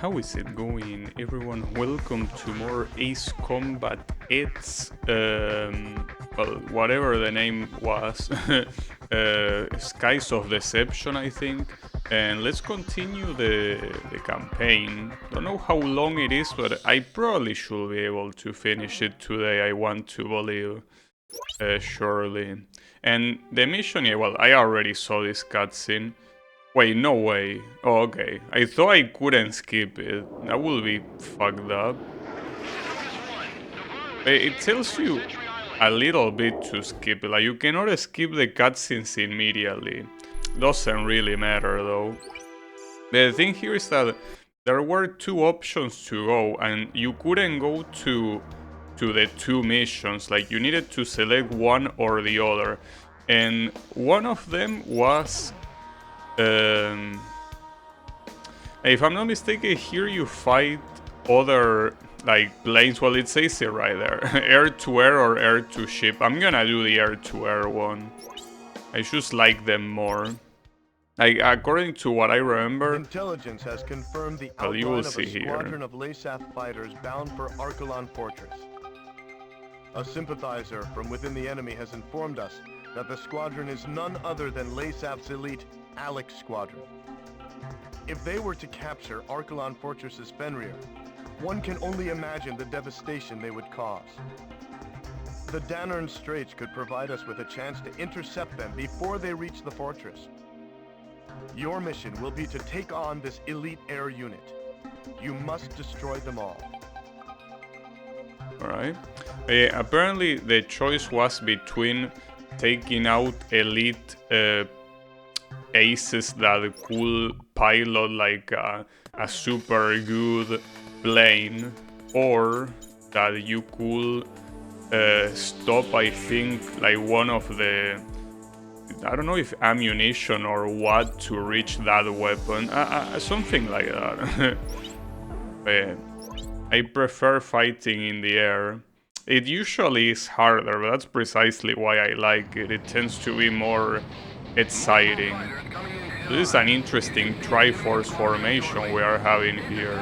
How is it going, everyone? Welcome to more Ace Combat. It's well, whatever the name was, Skies of Deception, I think. And let's continue the campaign. Don't know how long it is, but I probably should be able to finish it today. I want to believe, surely. And the mission, yeah, well, I already saw this cutscene. Wait, no way. Oh, okay. I thought I couldn't skip it. That would be fucked up. It tells you a little bit to skip it. Like, you cannot skip the cutscenes immediately. Doesn't really matter, though. The thing here is that there were two options to go, and you couldn't go to the two missions. Like, you needed to select one or the other. And one of them was... if I'm not mistaken, here you fight other like planes. Well, it says it right there. Air to air or air to ship. I'm gonna do the air to air one. I just like them more. Like, according to what I remember, intelligence has confirmed the well, you outline will of see a here. squadron of LASAF fighters bound for Archelon Fortress. A sympathizer from within the enemy has informed us that the squadron is none other than LASAF's elite Alex Squadron. If they were to capture Archelon Fortress's Fenrir, one can only imagine the devastation they would cause. The Danern Straits could provide us with a chance to intercept them before they reach the fortress. Your mission will be to take on this elite air unit. You must destroy them all. Alright. Apparently the choice was between taking out elite aces that could pilot like a super good plane, or that you could stop, I think, like one of the, I don't know if ammunition or what, to reach that weapon, something like that. I prefer fighting in the air. It usually is harder, but that's precisely why I like it. It tends to be more exciting. This is an interesting Triforce formation we are having here.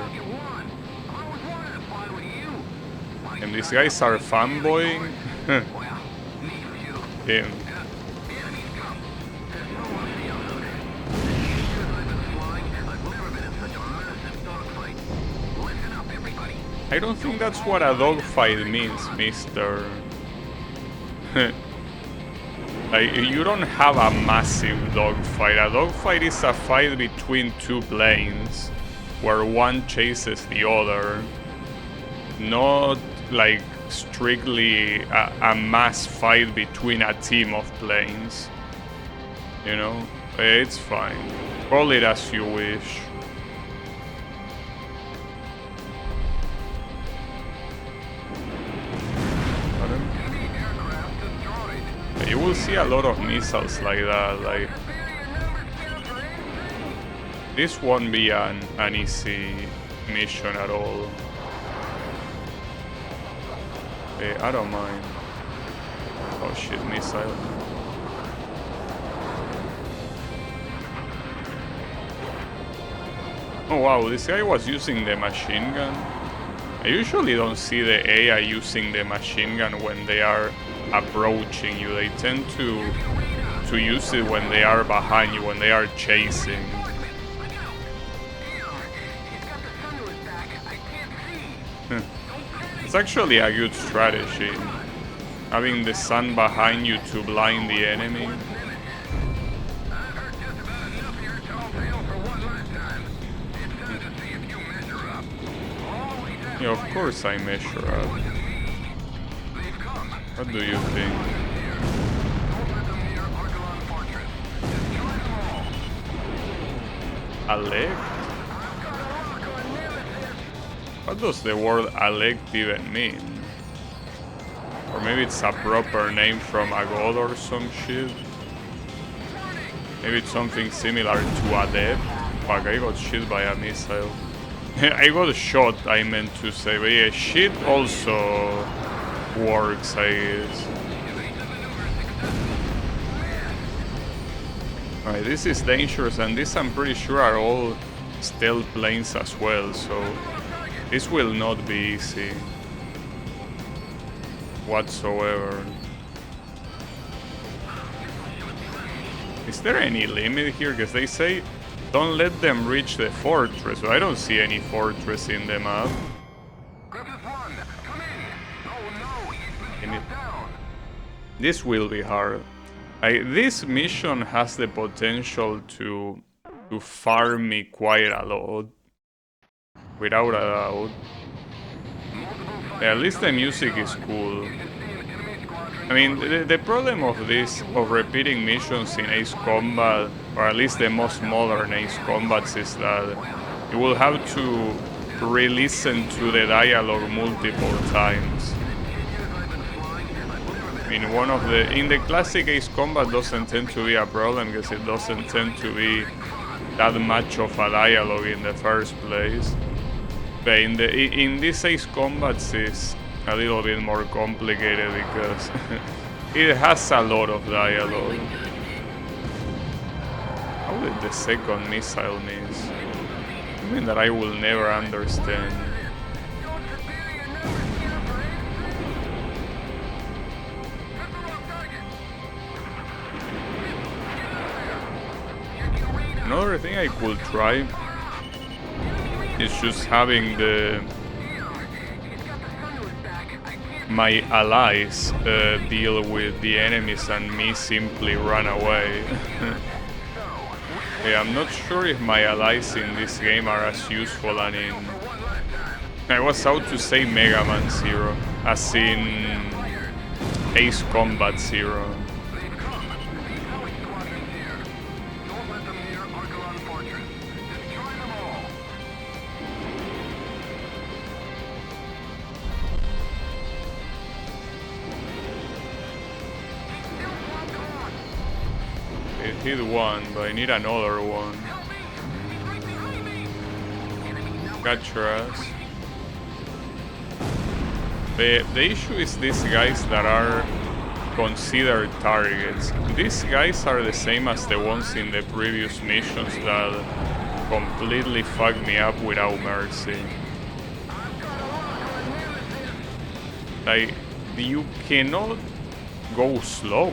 And these guys are fanboying. Damn. I don't think that's what a dogfight means, mister. Like, you don't have a massive dogfight. A dogfight is a fight between two planes, where one chases the other. Not like strictly a mass fight between a team of planes. You know? It's fine. Call it as you wish. You will see a lot of missiles like that. Like, this won't be an easy mission at all. I don't mind. Oh shit, missile. Oh wow, this guy was using the machine gun. I usually don't see the AI using the machine gun when they are approaching you. They tend to use it when they are behind you, when they are chasing. It's actually a good strategy, having the sun behind you to blind the enemy. Yeah, of course I measure up. What do you think? Elect? What does the word elect even mean? Or maybe it's a proper name from a god or some shit? Maybe it's something similar to adept? Fuck, I got shit by a missile. I got shot, I meant to say, but yeah, shit also works, I guess. Alright, this is dangerous, and this I'm pretty sure are all stealth planes as well, so this will not be easy whatsoever. Is there any limit here? Because they say don't let them reach the fortress, but I don't see any fortress in the map. This will be hard. This mission has the potential to farm me quite a lot, without a doubt. At least the music is cool. I mean, the problem of repeating missions in Ace Combat, or at least the most modern Ace Combats, is that you will have to re-listen to the dialogue multiple times. I mean, in the classic Ace Combat doesn't tend to be a problem because it doesn't tend to be that much of a dialogue in the first place. But in this Ace Combats is a little bit more complicated because it has a lot of dialogue. How did the second missile miss? I mean that I will never understand. Another thing I could try is just having my allies deal with the enemies and me simply run away. Yeah, I'm not sure if my allies in this game are as useful as in... I was out to say Mega Man Zero, as in Ace Combat Zero. Hit one, but I need another one. Got your ass. The issue is these guys that are considered targets. These guys are the same as the ones in the previous missions that completely fucked me up without mercy. Like, you cannot go slow.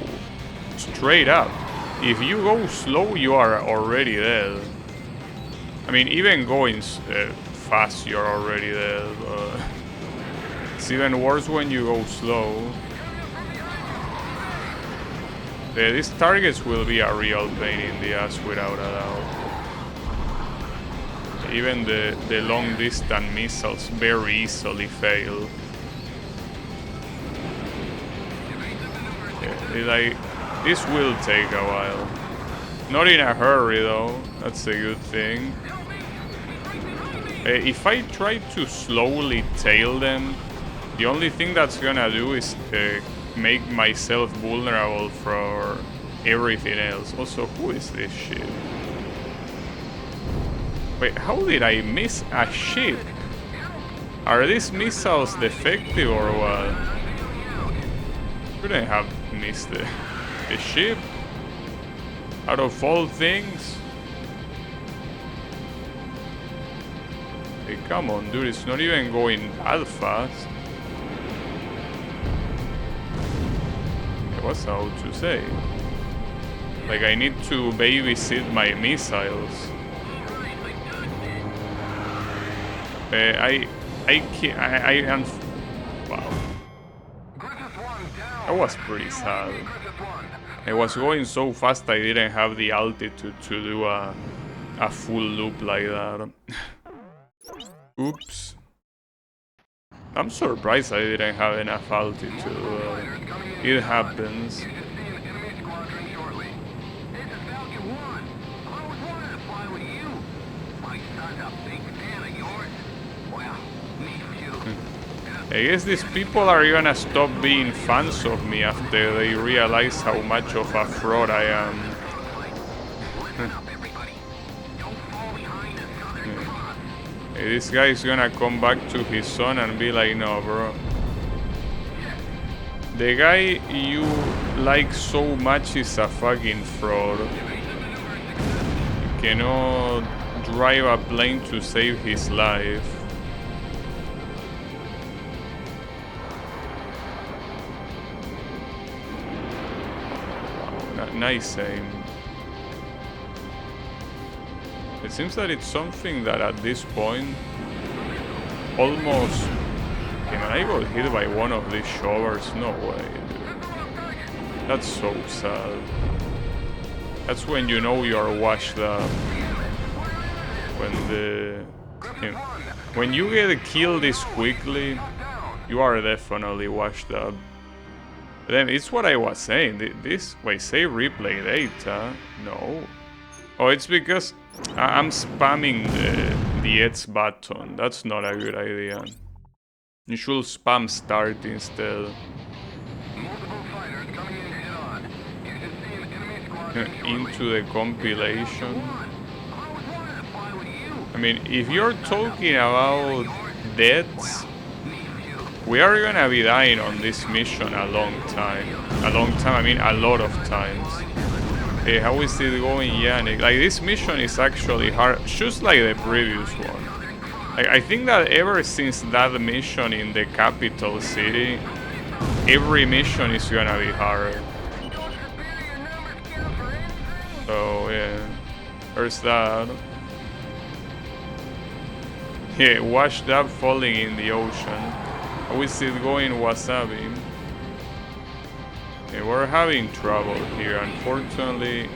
Straight up. If you go slow, you are already dead. I mean, even going fast, you're already dead. It's even worse when you go slow. These targets will be a real pain in the ass without a doubt. Even the long distance missiles very easily fail. Yeah, this will take a while. Not in a hurry though, that's a good thing. If I try to slowly tail them, the only thing that's gonna do is make myself vulnerable for everything else. Also, who is this ship? Wait, how did I miss a ship? Are these missiles defective or what? Couldn't have missed the ship, out of all things. Hey, come on, dude, it's not even going that fast. What's out to say? Like, I need to babysit my missiles. I am. Wow. That was pretty sad. I was going so fast I didn't have the altitude to do a full loop like that. Oops. I'm surprised I didn't have enough altitude. It happens. I guess these people are gonna stop being fans of me after they realize how much of a fraud I am. This guy is gonna come back to his son and be like, no, bro. The guy you like so much is a fucking fraud. You cannot drive a plane to save his life. Nice aim. It seems that it's something that at this point almost... Can I got hit by one of these shovers? No way, dude. That's so sad. That's when you know you are washed up. When you get killed this quickly, you are definitely washed up. But then it's what I was saying. Wait, save replay data? No. Oh, it's because I'm spamming the X button. That's not a good idea. You should spam start instead. Into the compilation. I mean, if you're talking about deaths, we are gonna be dying on this mission a long time. I mean a lot of times. Hey, how is it going, Yannick? Like, this mission is actually hard, just like the previous one. Like, I think that ever since that mission in the capital city, every mission is gonna be hard. So, yeah. There's that. Yeah, washed up, falling in the ocean. How is it going, Wasabi? Yeah, we're having trouble here. Unfortunately,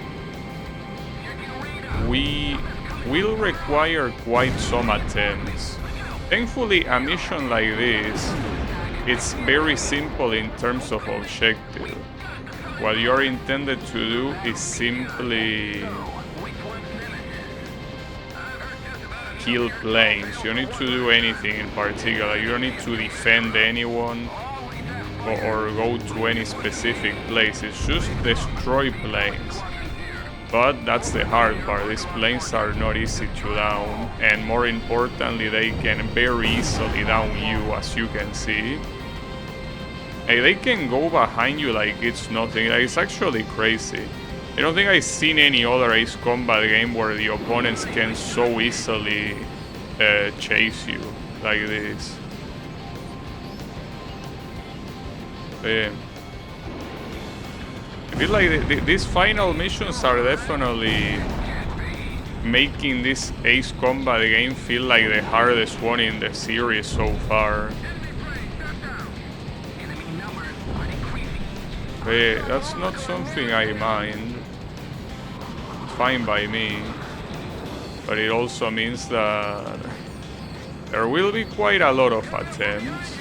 we will require quite some attempts. Thankfully, a mission like this, it's very simple in terms of objective. What you're intended to do is simply kill planes. You don't need to do anything in particular. You don't need to defend anyone or go to any specific place. It's just destroy planes. But that's the hard part. These planes are not easy to down, and more importantly, they can very easily down you, as you can see. Hey, they can go behind you like it's nothing. Like, it's actually crazy. I don't think I've seen any other Ace Combat game where the opponents can so easily chase you like this. I feel like these final missions are definitely making this Ace Combat game feel like the hardest one in the series so far. That's not something I mind. Fine by me, but it also means that there will be quite a lot of attempts.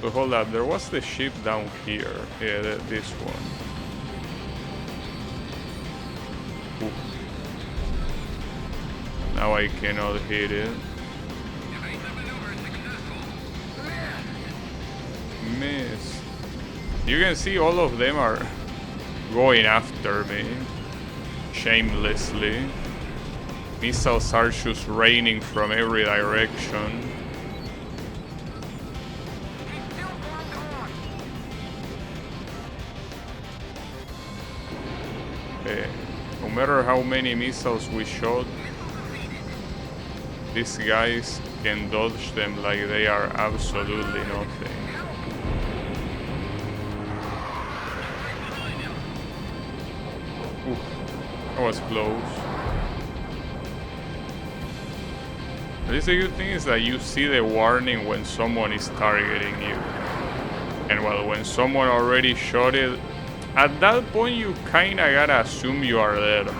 So hold up, there was the ship down here. Yeah, this one. Ooh. Now I cannot hit it. Miss. You can see all of them are going after me. Shamelessly. Missiles are just raining from every direction. No matter how many missiles we shot, these guys can dodge them like they are absolutely nothing. Oof. That was close. At least the good thing is that you see the warning when someone is targeting you. And well, when someone already shot it, at that point you kinda gotta assume you are dead.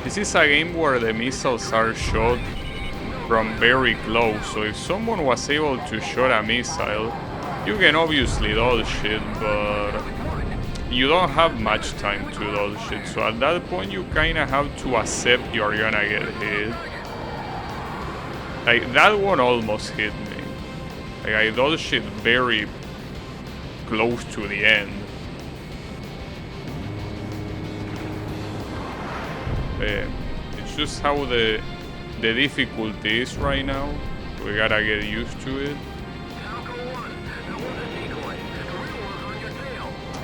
This is a game where the missiles are shot from very close, so if someone was able to shoot a missile, you can obviously dodge it, but you don't have much time to dodge it, so at that point you kinda have to accept you're gonna get hit. Like, that one almost hit me. Like, I dodged it very close to the end. It's just how the difficulty is right now. We gotta get used to it.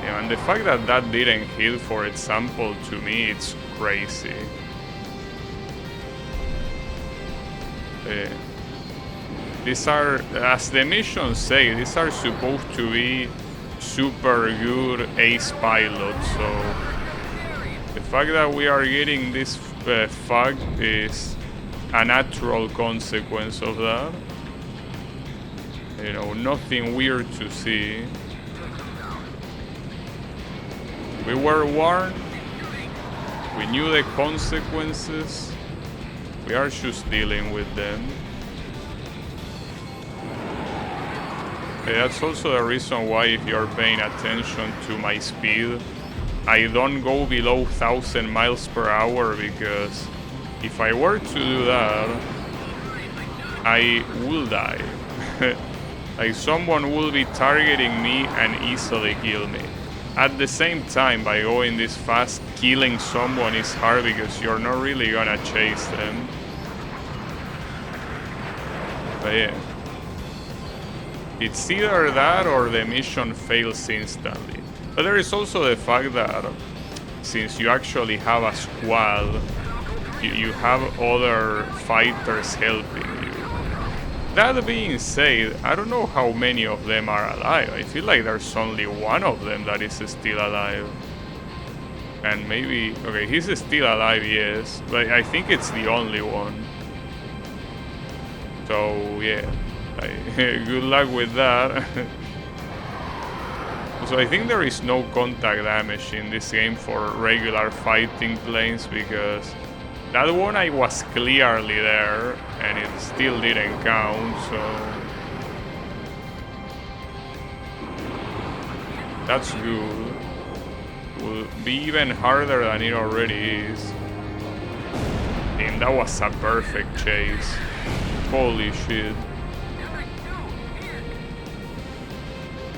Yeah, and the fact that that didn't hit, for example, to me, it's crazy. These are, as the missions say, these are supposed to be super good ace pilots, so the fact that we are getting this fog is a natural consequence of that. You know, nothing weird to see. We were warned. We knew the consequences. We are just dealing with them. That's also the reason why, if you're paying attention to my speed, I don't go below 1,000 miles per hour, because if I were to do that, I will die. Like, someone will be targeting me and easily kill me. At the same time, by going this fast, killing someone is hard because you're not really gonna chase them. But yeah. It's either that or the mission fails instantly. But there is also the fact that since you actually have a squad, you have other fighters helping you. That being said, I don't know how many of them are alive. I feel like there's only one of them that is still alive. And maybe... okay, he's still alive, yes. But I think it's the only one. So, yeah. Good luck with that. So I think there is no contact damage in this game for regular fighting planes, because that one I was clearly there and it still didn't count, so that's good. Will be even harder than it already is. Damn, that was a perfect chase. Holy shit.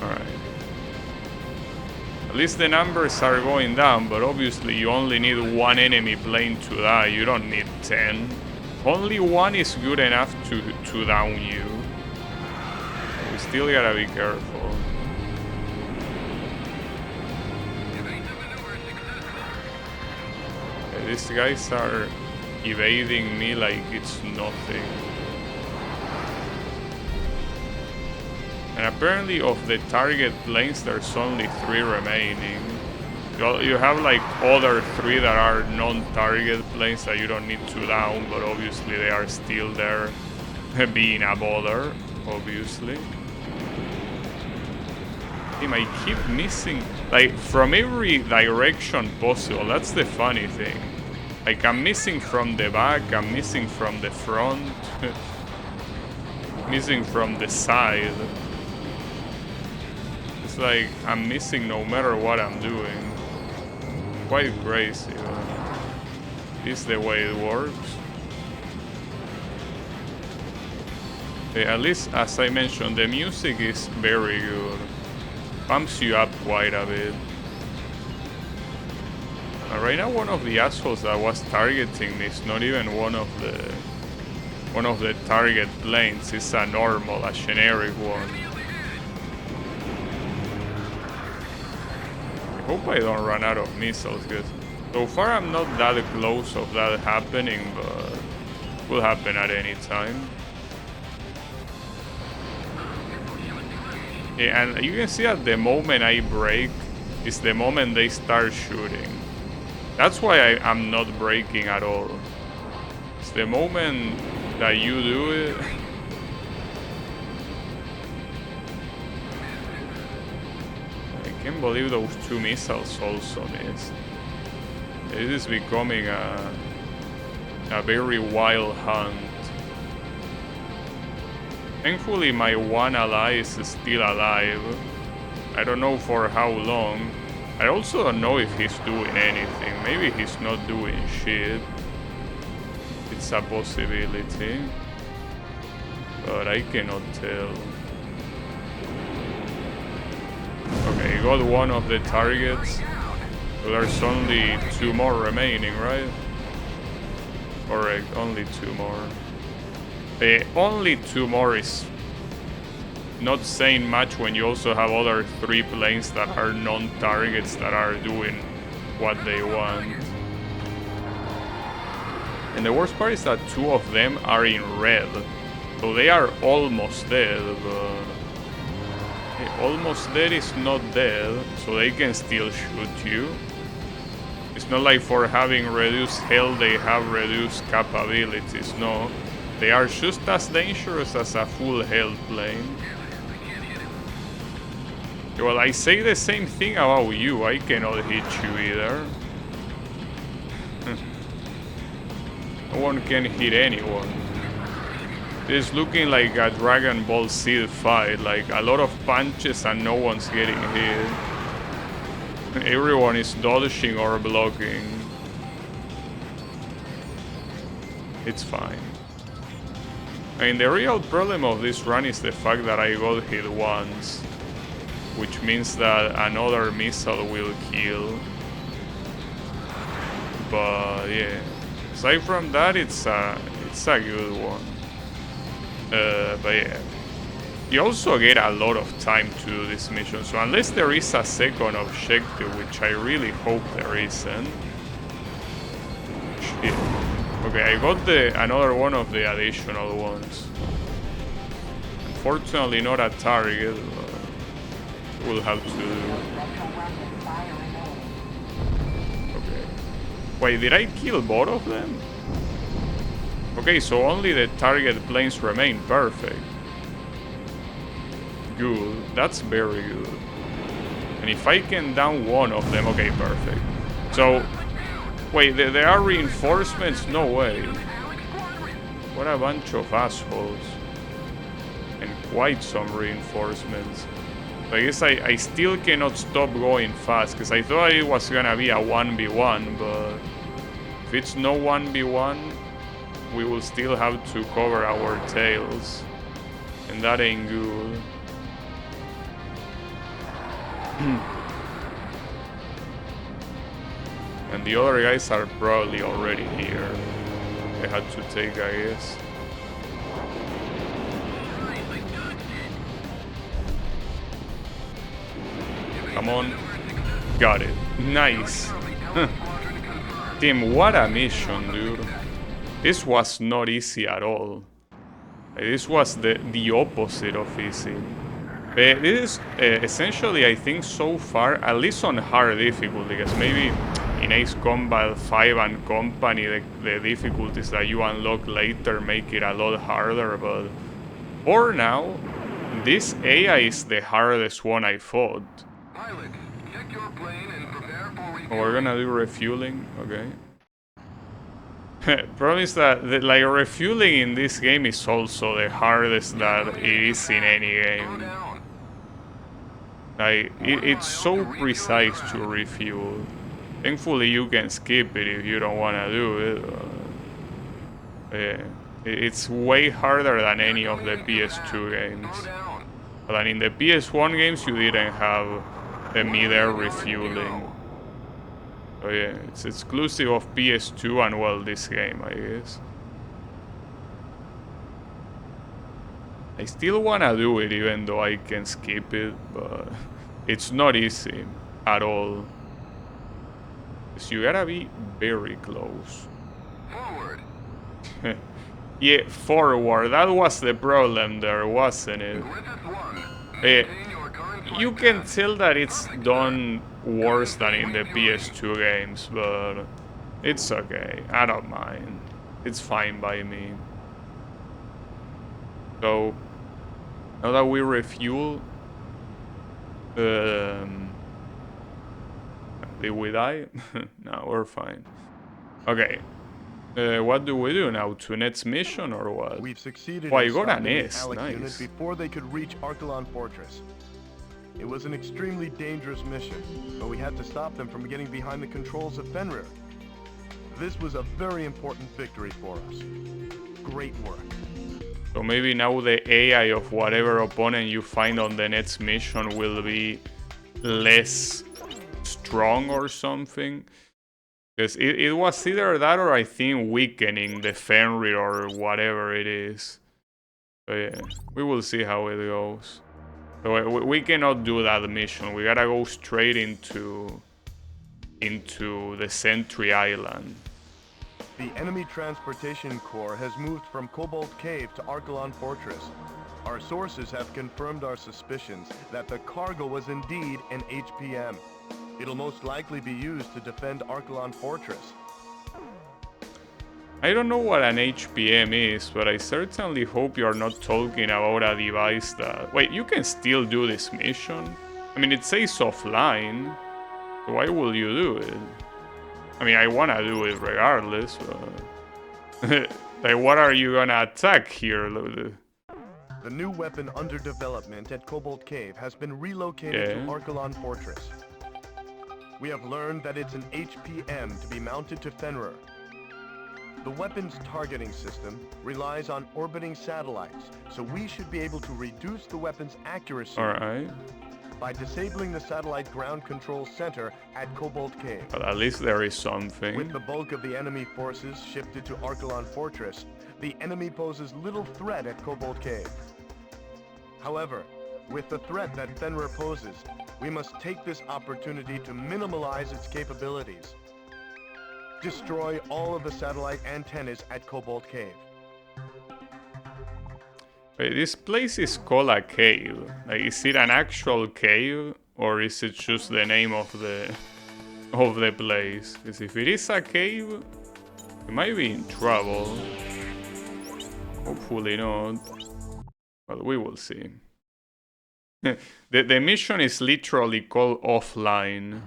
Alright. At least the numbers are going down, but obviously you only need one enemy plane to die. You don't need 10. Only one is good enough to down you. We still gotta be careful. Okay, these guys are evading me like it's nothing. And apparently of the target planes, there's only 3 remaining. You have like other 3 that are non-target planes that you don't need to down, but obviously they are still there, being a bother, obviously. Damn, I keep missing, like, from every direction possible. That's the funny thing. Like, I'm missing from the back, I'm missing from the front, missing from the side. It's like I'm missing no matter what I'm doing. Quite crazy, but this is the way it works. Okay, at least, as I mentioned, the music is very good. Pumps you up quite a bit. Right now, one of the assholes that was targeting me is not even one of the target planes. It's a normal, a generic one. I hope I don't run out of missiles, because so far I'm not that close of that happening, but it will happen at any time. Yeah, and you can see that the moment I brake is the moment they start shooting. That's why I'm not braking at all. It's the moment that you do it. I can't believe those 2 missiles also missed. This is becoming a very wild hunt. Thankfully my one ally is still alive. I don't know for how long. I also don't know if he's doing anything. Maybe he's not doing shit. It's a possibility. But I cannot tell. Okay, got one of the targets. So there's only 2 more remaining, right? Correct, only 2 more. Only 2 more is not saying much when you also have other 3 planes that are non-targets that are doing what they want. And the worst part is that 2 of them are in red. So they are almost dead, but... almost dead is not dead, so they can still shoot you. It's not like for having reduced health they have reduced capabilities, no. They are just as dangerous as a full health plane. Well, I say the same thing about you, I cannot hit you either. No one can hit anyone. It's looking like a Dragon Ball Z fight, like a lot of punches and no one's getting hit. Everyone is dodging or blocking. It's fine. I mean, the real problem of this run is the fact that I got hit once, which means that another missile will kill. But yeah, aside from that, it's a good one. But yeah, you also get a lot of time to do this mission, so unless there is a second objective, which I really hope there isn't. Shit. Okay, I got another one of the additional ones. Unfortunately not a target, but we'll have to do. Okay. Wait, did I kill both of them? Okay, so only the target planes remain. Perfect. Good. That's very good. And if I can down one of them... Okay, perfect. So... Wait, there are reinforcements? No way. What a bunch of assholes. And quite some reinforcements. I guess I still cannot stop going fast, because I thought it was gonna be a 1v1, but... If it's no 1v1, we will still have to cover our tails. And that ain't good. And the other guys are probably already here. They had to take, I guess. Come on. Got it. Nice. Team, what a mission, dude. This was not easy at all. This was the opposite of easy. This is essentially, I think, so far, at least on hard difficulty, because maybe in Ace Combat 5 and Company, the difficulties that you unlock later make it a lot harder, but for now, this AI is the hardest one I fought. Pilot, check your plane and prepare for refueling. Oh, we're gonna do refueling, okay. Problem is that like refueling in this game is also the hardest that it is in any game. Like it's so precise to refuel. Thankfully you can skip it if you don't want to do it. Yeah, it's way harder than any of the PS2 games. But in the PS1 games you didn't have the mid-air refueling. So yeah, it's exclusive of PS2 and well, this game, I guess. I still wanna do it even though I can skip it, but it's not easy at all. So you gotta be very close. Forward. Yeah, forward. That was the problem there, wasn't it? You can tell that it's done worse than in the PS2 games, but it's okay. I don't mind. It's fine by me. So, now that we refuel, did we die? No, we're fine. Okay. What do we do now? To next mission or what? We've succeeded in got an stopping the S. Alec unit Nice. Before they could reach Archelon Fortress. It was an extremely dangerous mission, but we had to stop them from getting behind the controls of Fenrir. This was a very important victory for us. Great work. So maybe now the AI of whatever opponent you find on the next mission will be less strong or something. Because it was either that or I think weakening the Fenrir or whatever it is. So yeah, we will see how it goes. So we cannot do that mission. We gotta go straight into the Sentry Island. The enemy transportation corps has moved from Cobalt Cave to Archelon Fortress. Our sources have confirmed our suspicions that the cargo was indeed an HPM. It'll most likely be used to defend Archelon Fortress. I don't know what an HPM is, but I certainly hope you're not talking about a device that... Wait, you can still do this mission? I mean, it says offline. So why will you do it? I mean, I wanna do it regardless, but... Like, what are you gonna attack here? The new weapon under development at Cobalt Cave has been relocated to Archelon Fortress. We have learned that it's an HPM to be mounted to Fenrir. The weapon's targeting system relies on orbiting satellites, so we should be able to reduce the weapon's accuracy by disabling the satellite ground control center at Cobalt Cave. But at least there is something. With the bulk of the enemy forces shifted to Archelon Fortress, the enemy poses little threat at Cobalt Cave. However, with the threat that Fenrir poses, we must take this opportunity to minimize its capabilities. Destroy all of the satellite antennas at Cobalt Cave. Wait, this place is called a cave. Like, is it an actual cave, or is it just the name of the place? Because if it is a cave, we might be in trouble. Hopefully not. Well, we will see. The mission is literally called offline.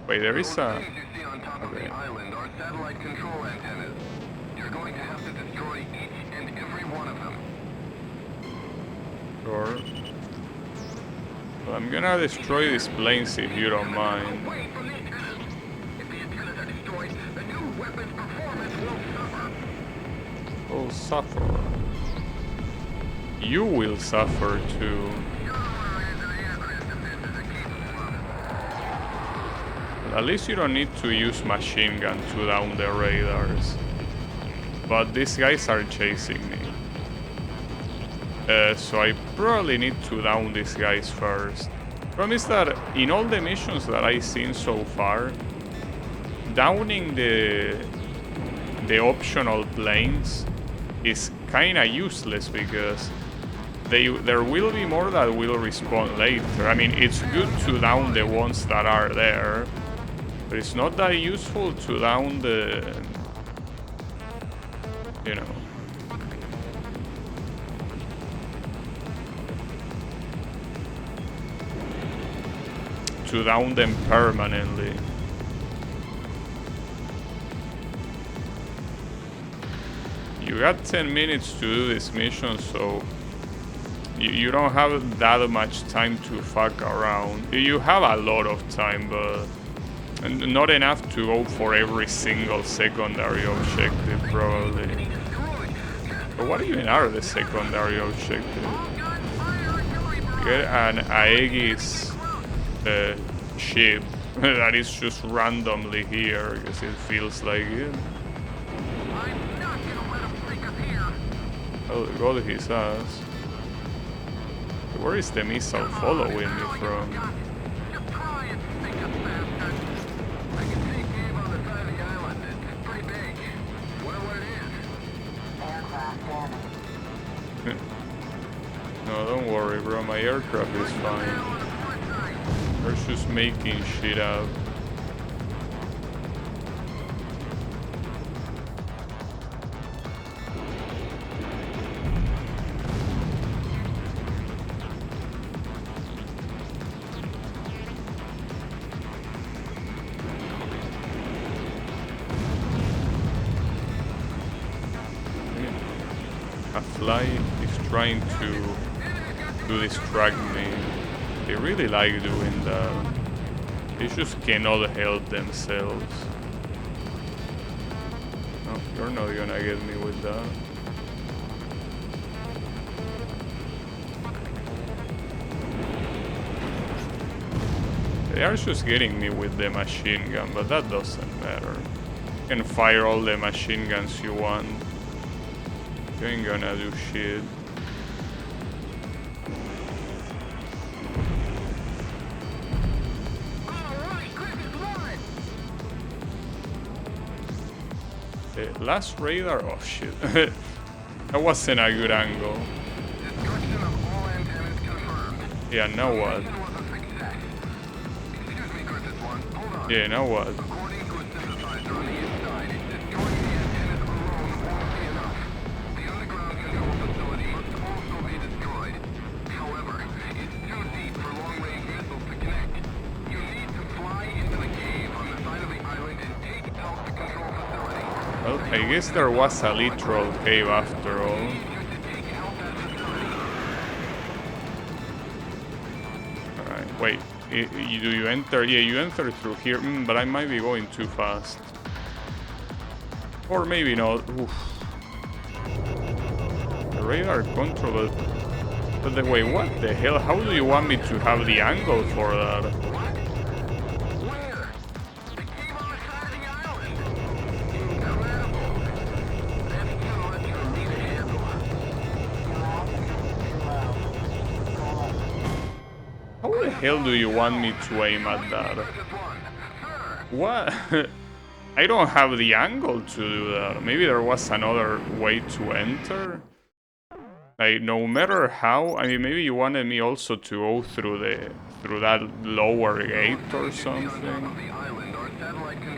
Wait, there is a... Those things you see on top of the island are satellite control antennas. You're going to have to destroy each and every one of them. Sure. Well, I'm gonna destroy these planes if you don't mind. Away from the antennas. If the antennas are destroyed, the new weapon's performance will suffer. Will suffer. You will suffer too. At least you don't need to use machine gun to down the radars. But these guys are chasing me. So I probably need to down these guys first. Problem is that in all the missions that I've seen so far, downing the optional planes is kinda useless because there will be more that will respawn later. I mean, it's good to down the ones that are there, but it's not that useful to down the, you know. To down them permanently. You got 10 minutes to do this mission, so you don't have that much time to fuck around. You have a lot of time, but not enough to go for every single secondary objective, probably. But what even are the secondary objectives? Get an Aegis ship that is just randomly here, because it feels like it. Oh, God, his ass. Where is the missile following me from? No, don't worry, bro. My aircraft is fine. They're just making shit up. A fly is trying to distract me. They really like doing that. They just cannot help themselves. No, you're not gonna get me with that. They are just getting me with the machine gun, but that doesn't matter. You can fire all the machine guns you want. You ain't gonna do shit. the last radar? Oh shit. That wasn't a good angle. Destruction of all antennas confirmed. Yeah, now what? Mission was a success. Excuse me, Griffith 1. Hold on. Yeah, now what? According to a synthesizer on the inside, destroying the antennas alone won't be enough. The underground control facility must also be destroyed. However, it's too deep for long-range missiles to connect. You need to fly into the cave on the side of the island and take out the control facility. Well, I guess there was a literal cave after all. You to take out that facility. Alright, wait. Do you enter? Yeah, you enter through here, but I might be going too fast. Or maybe not. Oof. The radar control. But the way, what the hell? How do you want me to have the angle for that? Where? The cave on the side of the island. Incredible. That's too much for me to handle. How the hell do you want me to aim at that? Griffith 1. Sir. What? I don't have the angle to do that. Maybe there was another way to enter? Like, no matter how, I mean, maybe you wanted me also to go through that lower gate or something.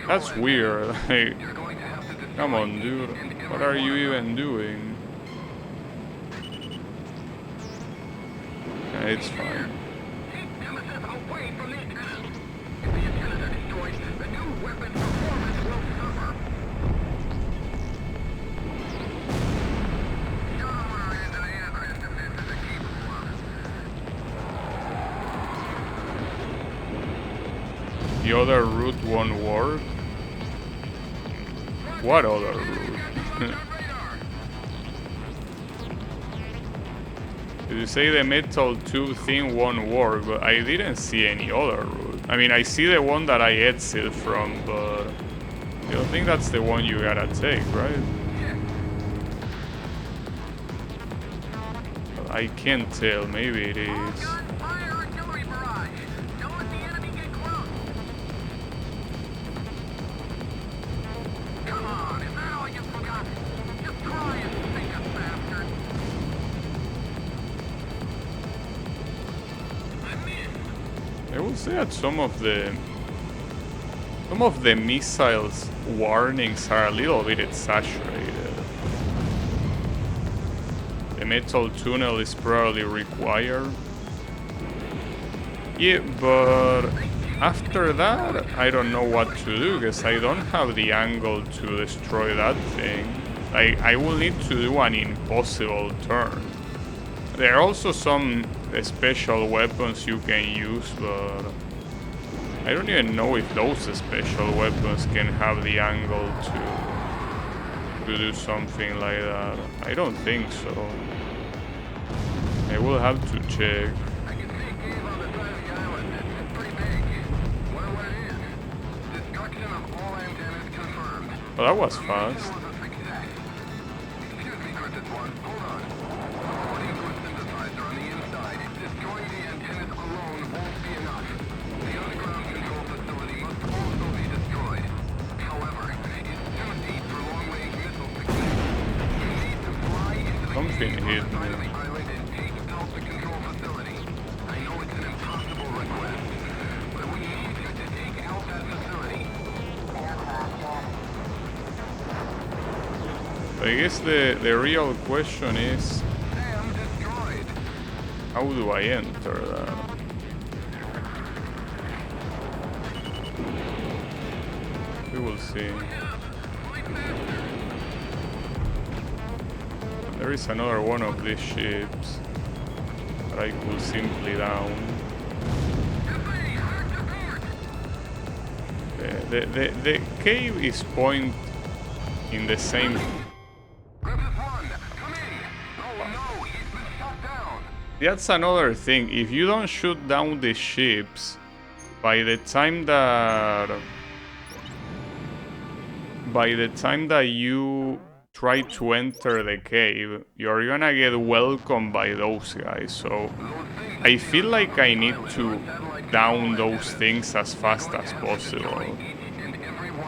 That's weird. Like, come on, dude. What are you even doing? Yeah, it's fine. Away from the antennas. If the antennas are destroyed, the new weapon performance will suffer. Show them where it is and the address defenses are capable of. The other route won't work? What other route? You say the metal tube thing won't work, but I didn't see any other route. I mean, I see the one that I exit from, but I don't think that's the one you gotta take, right? But I can't tell, maybe it is. Fire artillery barrage. Don't let the enemy get close. Come on, is that all you've forgot? Just try and think us, bastard. I will say that some of the missiles warnings are a little bit exaggerated. The metal tunnel is probably required. Yeah, but after that, I don't know what to do because I don't have the angle to destroy that thing. I will need to do an impossible turn. There are also some special weapons you can use, but I don't even know if those special weapons can have the angle to do something like that. I don't think so. I will have to check. I can see a cave on the side of the island. It's pretty big. Wonder what it is. Destruction of all antennas confirmed. Well, that was fast. Mission was a success. Excuse me, Griffith 1. Hold on. According to a synthesizer on the inside, destroying the antennas alone won't be enough. The underground control facility must also be destroyed. However, it's too deep for long-range missiles to connect. You need to fly into the Something cave on hit the side of me. the island and take out the control facility. I know it's an impossible request, but we need you to take out that facility. I guess the real question is, Sam destroyed. how do I enter that? We will see. There is another one of these ships that I could simply down. The cave is point in the same. Griffith 1, come in. Oh no, he's been shot down. That's another thing. If you don't shoot down the ships, by the time that you try to enter the cave, you're gonna get welcomed by those guys. So I feel like I need to down those things as fast as possible.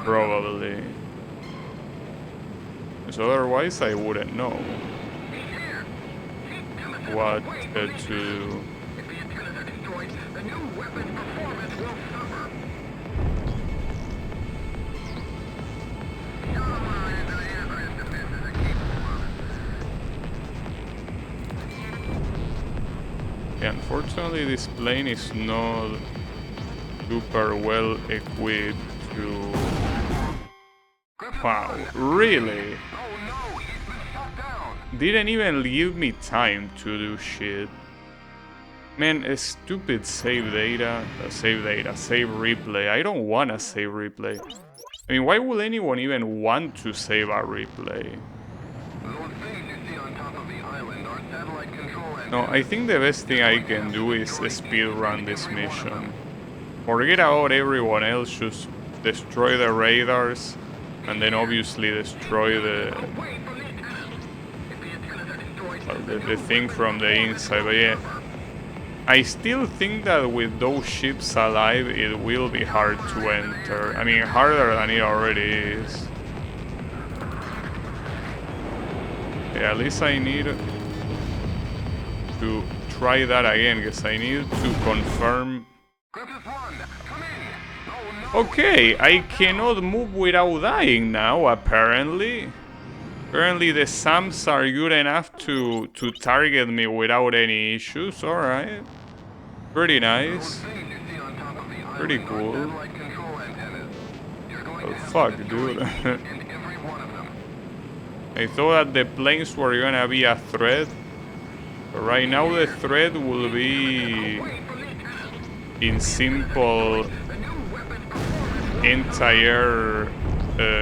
Probably. So otherwise I wouldn't know what to do. If the antennas are destroyed, the new weapon's performance will suffer. Yeah, unfortunately this plane is not super well equipped to... Wow, really? Oh no, he's been shot down. Didn't even give me time to do shit. Man, a stupid save replay. I don't wanna save replay. I mean, why would anyone even want to save a replay? Those things you see on top of the island are satellite control antennas. No, I think the best thing I can do is speedrun this mission. Forget about everyone else, just destroy the radars, and then obviously destroy the thing from the inside. But yeah, I still think that with those ships alive, it will be hard to enter. I mean, harder than it already is. Yeah, at least I need to try that again, because I need to confirm. Okay, I cannot move without dying now, apparently. Apparently the SAMs are good enough to target me without any issues, alright. Pretty nice. Pretty cool. Oh fuck, dude. I thought that the planes were gonna be a threat. But right now the threat will be in simple anti-air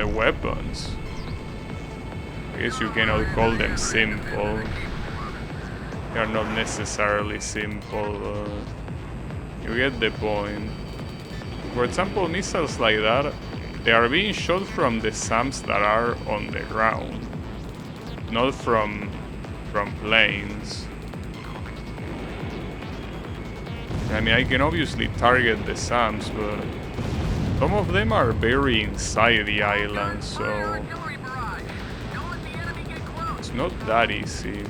weapons. I guess you cannot call them simple. They are not necessarily simple. You get the point. For example, missiles like that, they are being shot from the SAMs that are on the ground, not from planes. I mean, I can obviously target the SAMs, but some of them are very inside the island, so it's not that easy.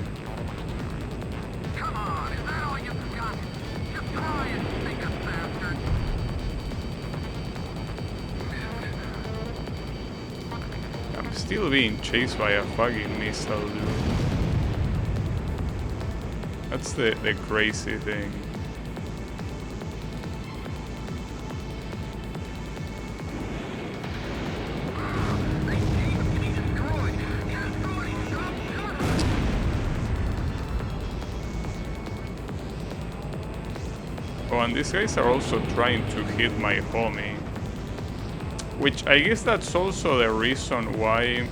I'm still being chased by a fucking missile, dude. That's the crazy thing. Oh, and these guys are also trying to hit my homie. Which I guess that's also the reason why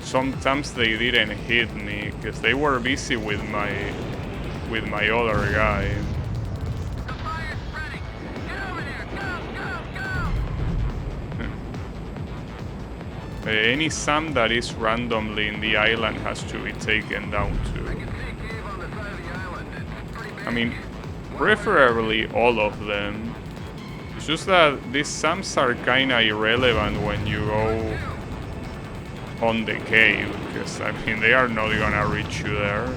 sometimes they didn't hit me, because they were busy with my other guy. Any SAM that is randomly in the island has to be taken down too. I mean, preferably all of them. It's just that these SAMs are kinda irrelevant when you go on the cave, because I mean they are not gonna reach you there.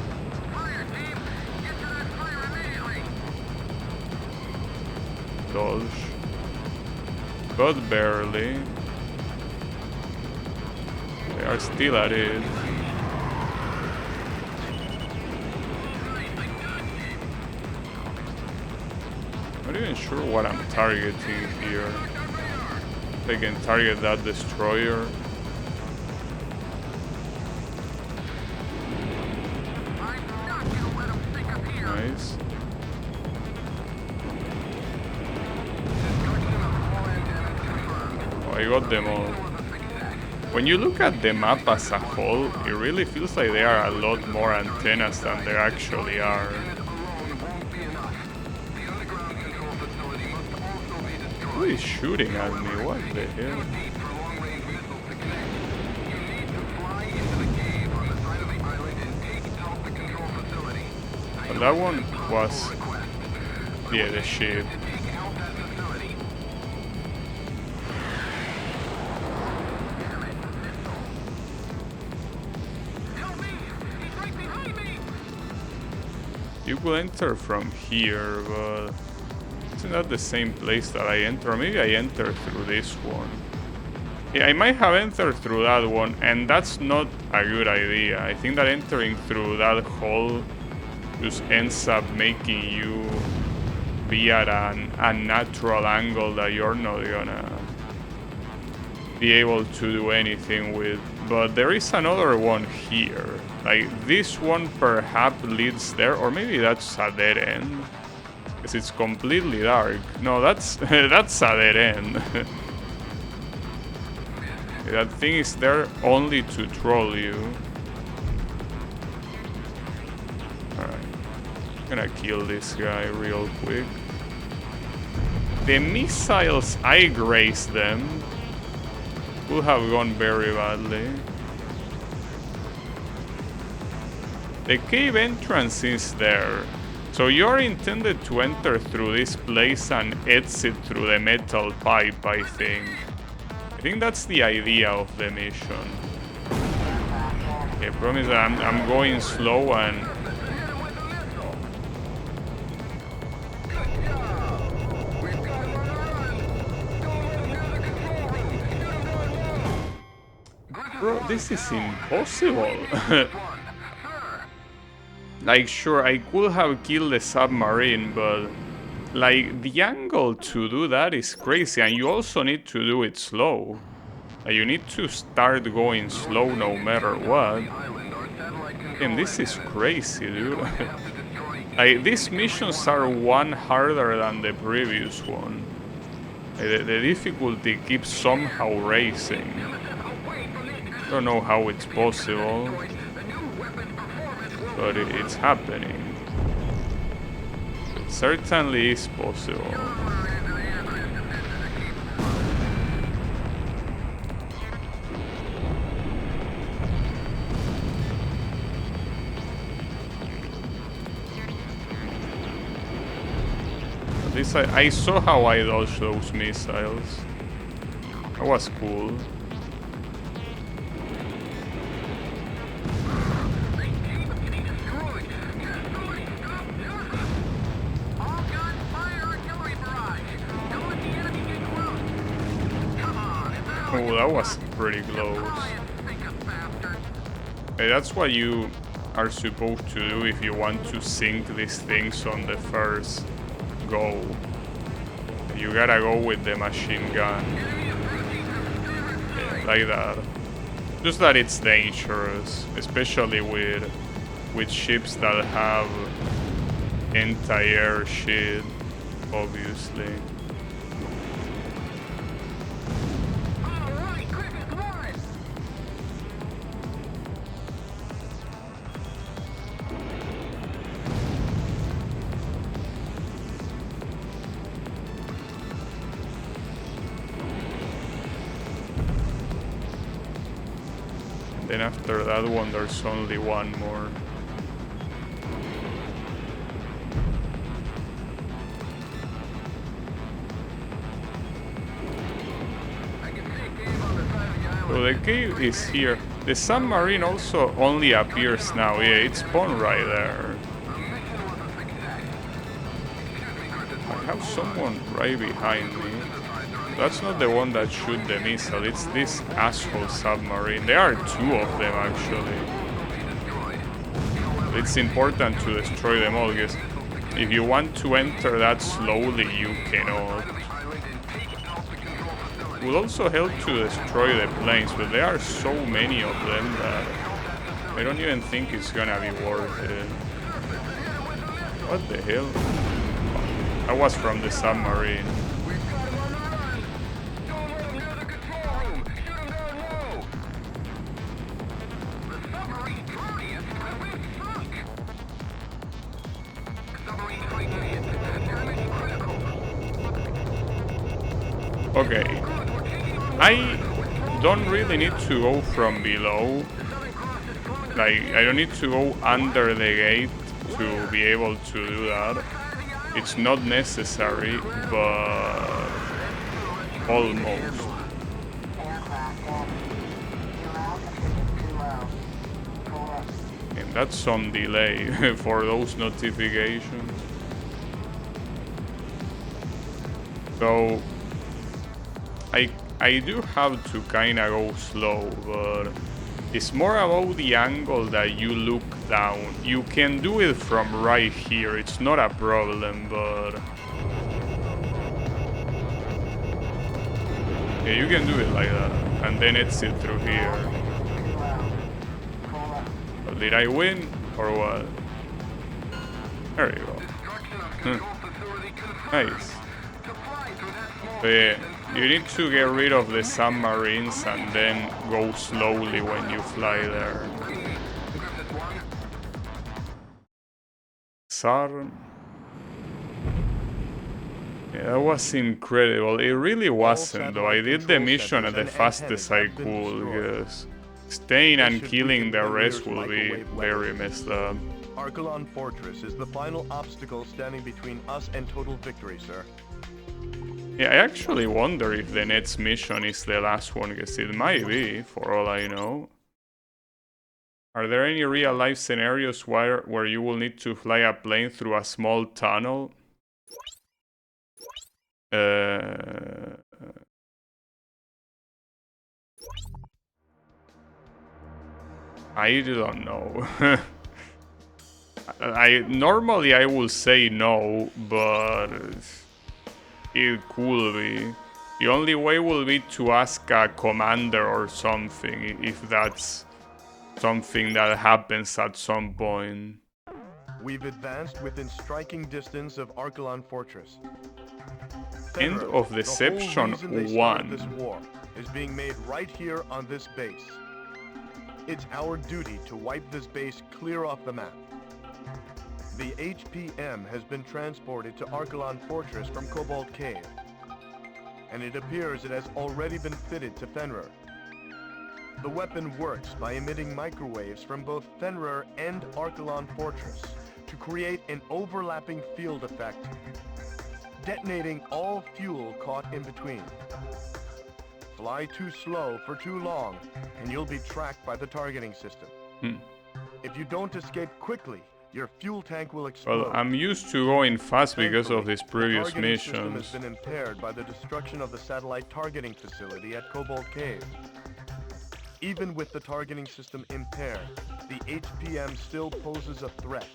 Dodge. But barely. They are still at it. Not even sure what I'm targeting here. If I can target that destroyer. Nice. Oh, I got them all. When you look at the map as a whole, it really feels like there are a lot more antennas than there actually are. Who is shooting at me? What the hell? Well, that one was... yeah, the ship. You could enter from here, but isn't that the same place that I enter? Or maybe I entered through this one. Yeah, I might have entered through that one, and that's not a good idea. I think that entering through that hole just ends up making you be at an unnatural angle that you're not gonna be able to do anything with. But there is another one here. Like, this one perhaps leads there, or maybe that's a dead end. Because it's completely dark. No, that's that's a dead end. That thing is there only to troll you. Alright. I'm gonna kill this guy real quick. The missiles, I grazed them. Could have gone very badly. The cave entrance is there. So you're intended to enter through this place and exit through the metal pipe, I think. I think that's the idea of the mission. Okay, promise that I'm going slow and... Bro, this is impossible. Like, sure, I could have killed the submarine, but... like, the angle to do that is crazy, and you also need to do it slow. Like, you need to start going slow no matter what. And this is crazy, dude. Like, these missions are one harder than the previous one. Like, the difficulty keeps somehow raising. I don't know how it's possible, but it's happening. It certainly is possible. At least I saw how I dodged those missiles. That was cool. Oh, that was pretty close. Hey, that's what you are supposed to do if you want to sink these things on the first go. You gotta go with the machine gun. Yeah, like that. Just that it's dangerous, especially with ships that have anti-air shit, obviously. Then after that one, there's only one more. So the cave is here. The submarine also only appears now. Yeah, it spawned right there. I have someone right behind me. That's not the one that shot the missile, it's this asshole submarine. There are two of them, actually. It's important to destroy them all, because if you want to enter that slowly, you cannot. It would also help to destroy the planes, but there are so many of them that I don't even think it's gonna be worth it. What the hell? That was from the submarine. Okay, I don't really need to go from below. Like, I don't need to go under the gate to be able to do that. It's not necessary, but almost. And That's some delay for those notifications. So I do have to kinda go slow, but it's more about the angle that you look down. You can do it from right here, it's not a problem, but yeah, you can do it like that, and then exit through here. But did I win, or what? There you go. Nice. But yeah, you need to get rid of the submarines and then go slowly when you fly there. SAR. Yeah, that was incredible. It really wasn't though. I did the mission at the fastest I could, because staying and killing the rest will be very messed up. Archelon Fortress is the final obstacle standing between us and total victory, sir. Yeah, I actually wonder if the next mission is the last one, because it might be, for all I know. Are there any real-life scenarios where you will need to fly a plane through a small tunnel? I don't know. Normally I will say no, but it could be. The only way will be to ask a commander or something, if that's something that happens at some point. We've advanced within striking distance of Archelon Fortress. End of Deception 1. This war is being made right here on this base. It's our duty to wipe this base clear off the map. The HPM has been transported to Archelon Fortress from Cobalt Cave, and it appears it has already been fitted to Fenrir. The weapon works by emitting microwaves from both Fenrir and Archelon Fortress to create an overlapping field effect, detonating all fuel caught in between. Fly too slow for too long, and you'll be tracked by the targeting system. If you don't escape quickly, your fuel tank will explode. Well, I'm used to going fast because of these previous the system missions. has been impaired by the destruction of the satellite targeting facility at Cobalt Cave. Even with the targeting system impaired, the HPM still poses a threat.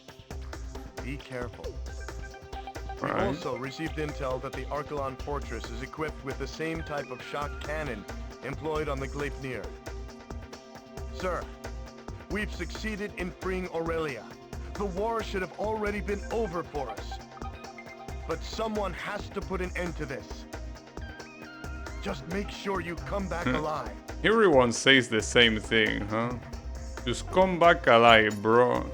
Be careful. We also received intel that the Archelon Fortress is equipped with the same type of shock cannon employed on the Gleipnir. Sir, we've succeeded in freeing Aurelia. The war should have already been over for us. But someone has to put an end to this. Just make sure you come back alive. Everyone says the same thing, huh? Just come back alive, bro.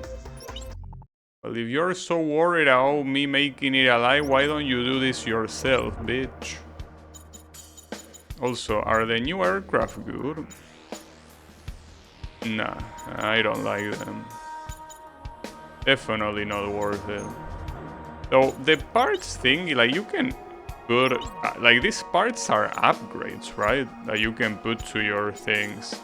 Well, if you're so worried about me making it alive, why don't you do this yourself, bitch? Also, are the new aircraft good? Nah, I don't like them. Definitely not worth it. So, the parts thing, like, you can put... like, these parts are upgrades, right? That you can put to your things.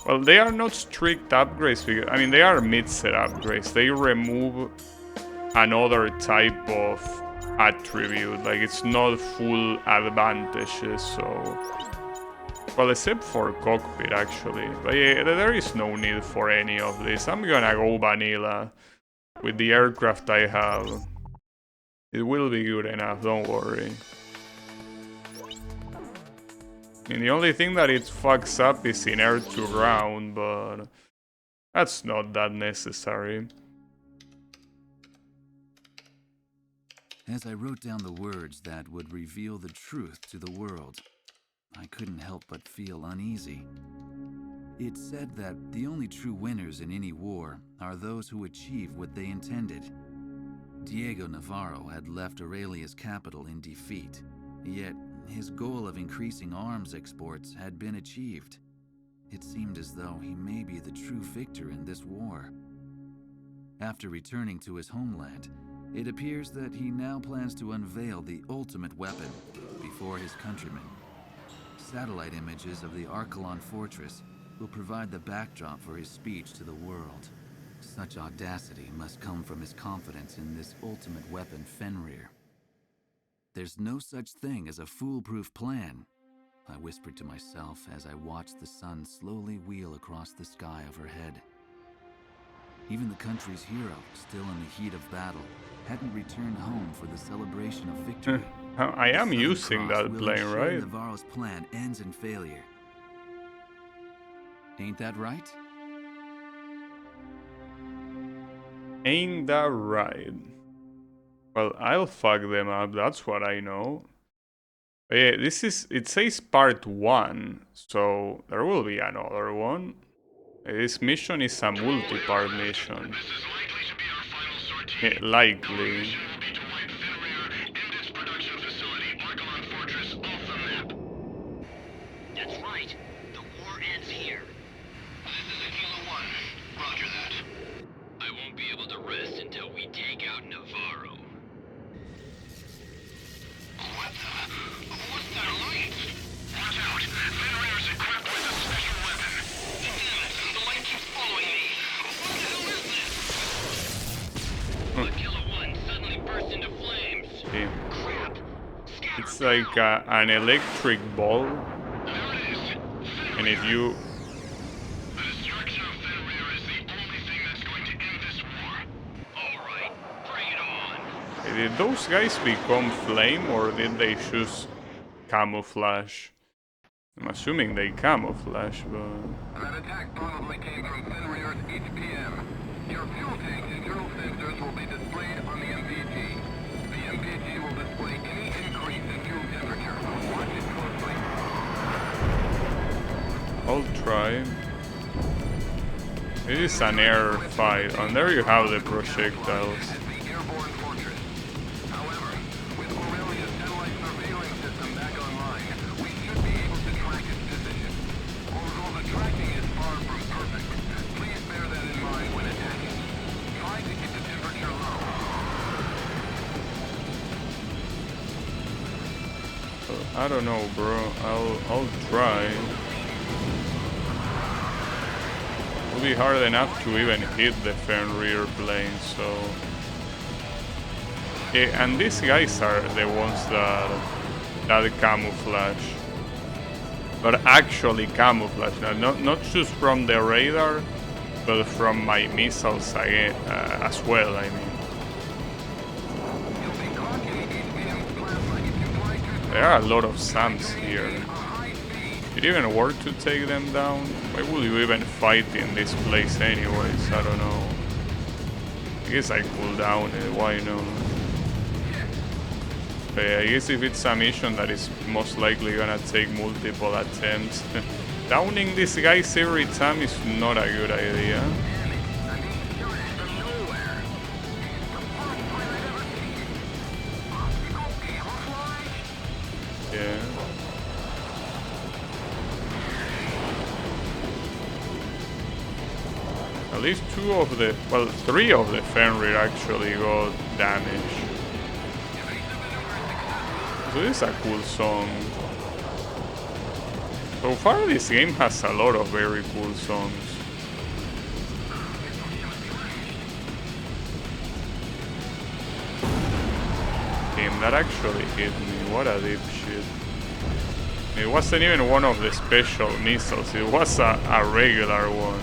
Well, they are not strict upgrades, because, I mean, they are mid-set upgrades. They remove another type of attribute. Like, it's not full advantages, so... Well, except for cockpit, actually. But yeah, there is no need for any of this. I'm gonna go vanilla with the aircraft I have. It will be good enough, don't worry. And the only thing that it fucks up is in air to ground, but that's not that necessary. As I wrote down the words that would reveal the truth to the world, I couldn't help but feel uneasy. It said that the only true winners in any war are those who achieve what they intended. Diego Navarro had left Aurelia's capital in defeat, yet his goal of increasing arms exports had been achieved. It seemed as though he may be the true victor in this war. After returning to his homeland, it appears that he now plans to unveil the ultimate weapon before his countrymen. Satellite images of the Archelon Fortress will provide the backdrop for his speech to the world. such audacity must come from his confidence in this ultimate weapon, Fenrir. There's no such thing as a foolproof plan, I whispered to myself as I watched the sun slowly wheel across the sky overhead. Even the country's hero, still in the heat of battle, hadn't returned home for the celebration of victory. I am The Southern using Cross that will plane, ensure right? Navarro's plan ends in failure. Ain't that right? Ain't that right? Well, I'll fuck them up, that's what I know. But yeah, it says part 1, so there will be another one. This mission is a multi-part mission. This is likely to be our final sortie. Yeah, likely. Mission will be to wipe Fenrir and its production facility, Archelon Fortress, off the map. That's right. The war ends here. This is Aquila 1. Roger that. I won't be able to rest until we take out Navarro. What's that light? Watch out! Fenrir's equipped with a special weapon. Damn it! The light keeps following me. What the hell is this? Aquila 1 suddenly burst into flames. Okay. Crap! Scatter It's like an electric ball, There it is. and if you... The destruction of Fenrir is the only thing that's going to end this war. All right, bring it on. Did those guys become flame, or did they choose camouflage? I'm assuming they camouflage, but... That attack probably came from Fenrir's HPM. Your fuel tank internal sensors will be displayed on the MPG. The MPG will display any increase in fuel temperature. Watch it closely. I'll try. It is an air fight, and there you have the projectiles. At the airborne fortress. However, with Aurelia's satellite surveillance system back online, we should be able to track its position. Although the tracking is far from perfect, please bear that in mind when attacking. Try to keep the temperature low. I don't know, bro. I'll try. It'll be hard enough to even hit the Fenrir plane, so... Yeah, and these guys are the ones that camouflage. But actually camouflage, not just from the radar, but from my missiles again, as well, I mean. You'll be caught in the HPM's plasma if you fly too There are a lot of SAMs here. at high speed. Did it even work to take them down? Why would you even fight in this place anyways? I don't know. I guess I cool down it, why not? But yeah, I guess if it's a mission that is most likely gonna take multiple attempts, downing these guys every time is not a good idea. Yeah. At least three of the Fenrir actually got damage. So this is a cool song. So far this game has a lot of very cool songs. Damn, that actually hit me. What a dipshit. It wasn't even one of the special missiles, it was a regular one.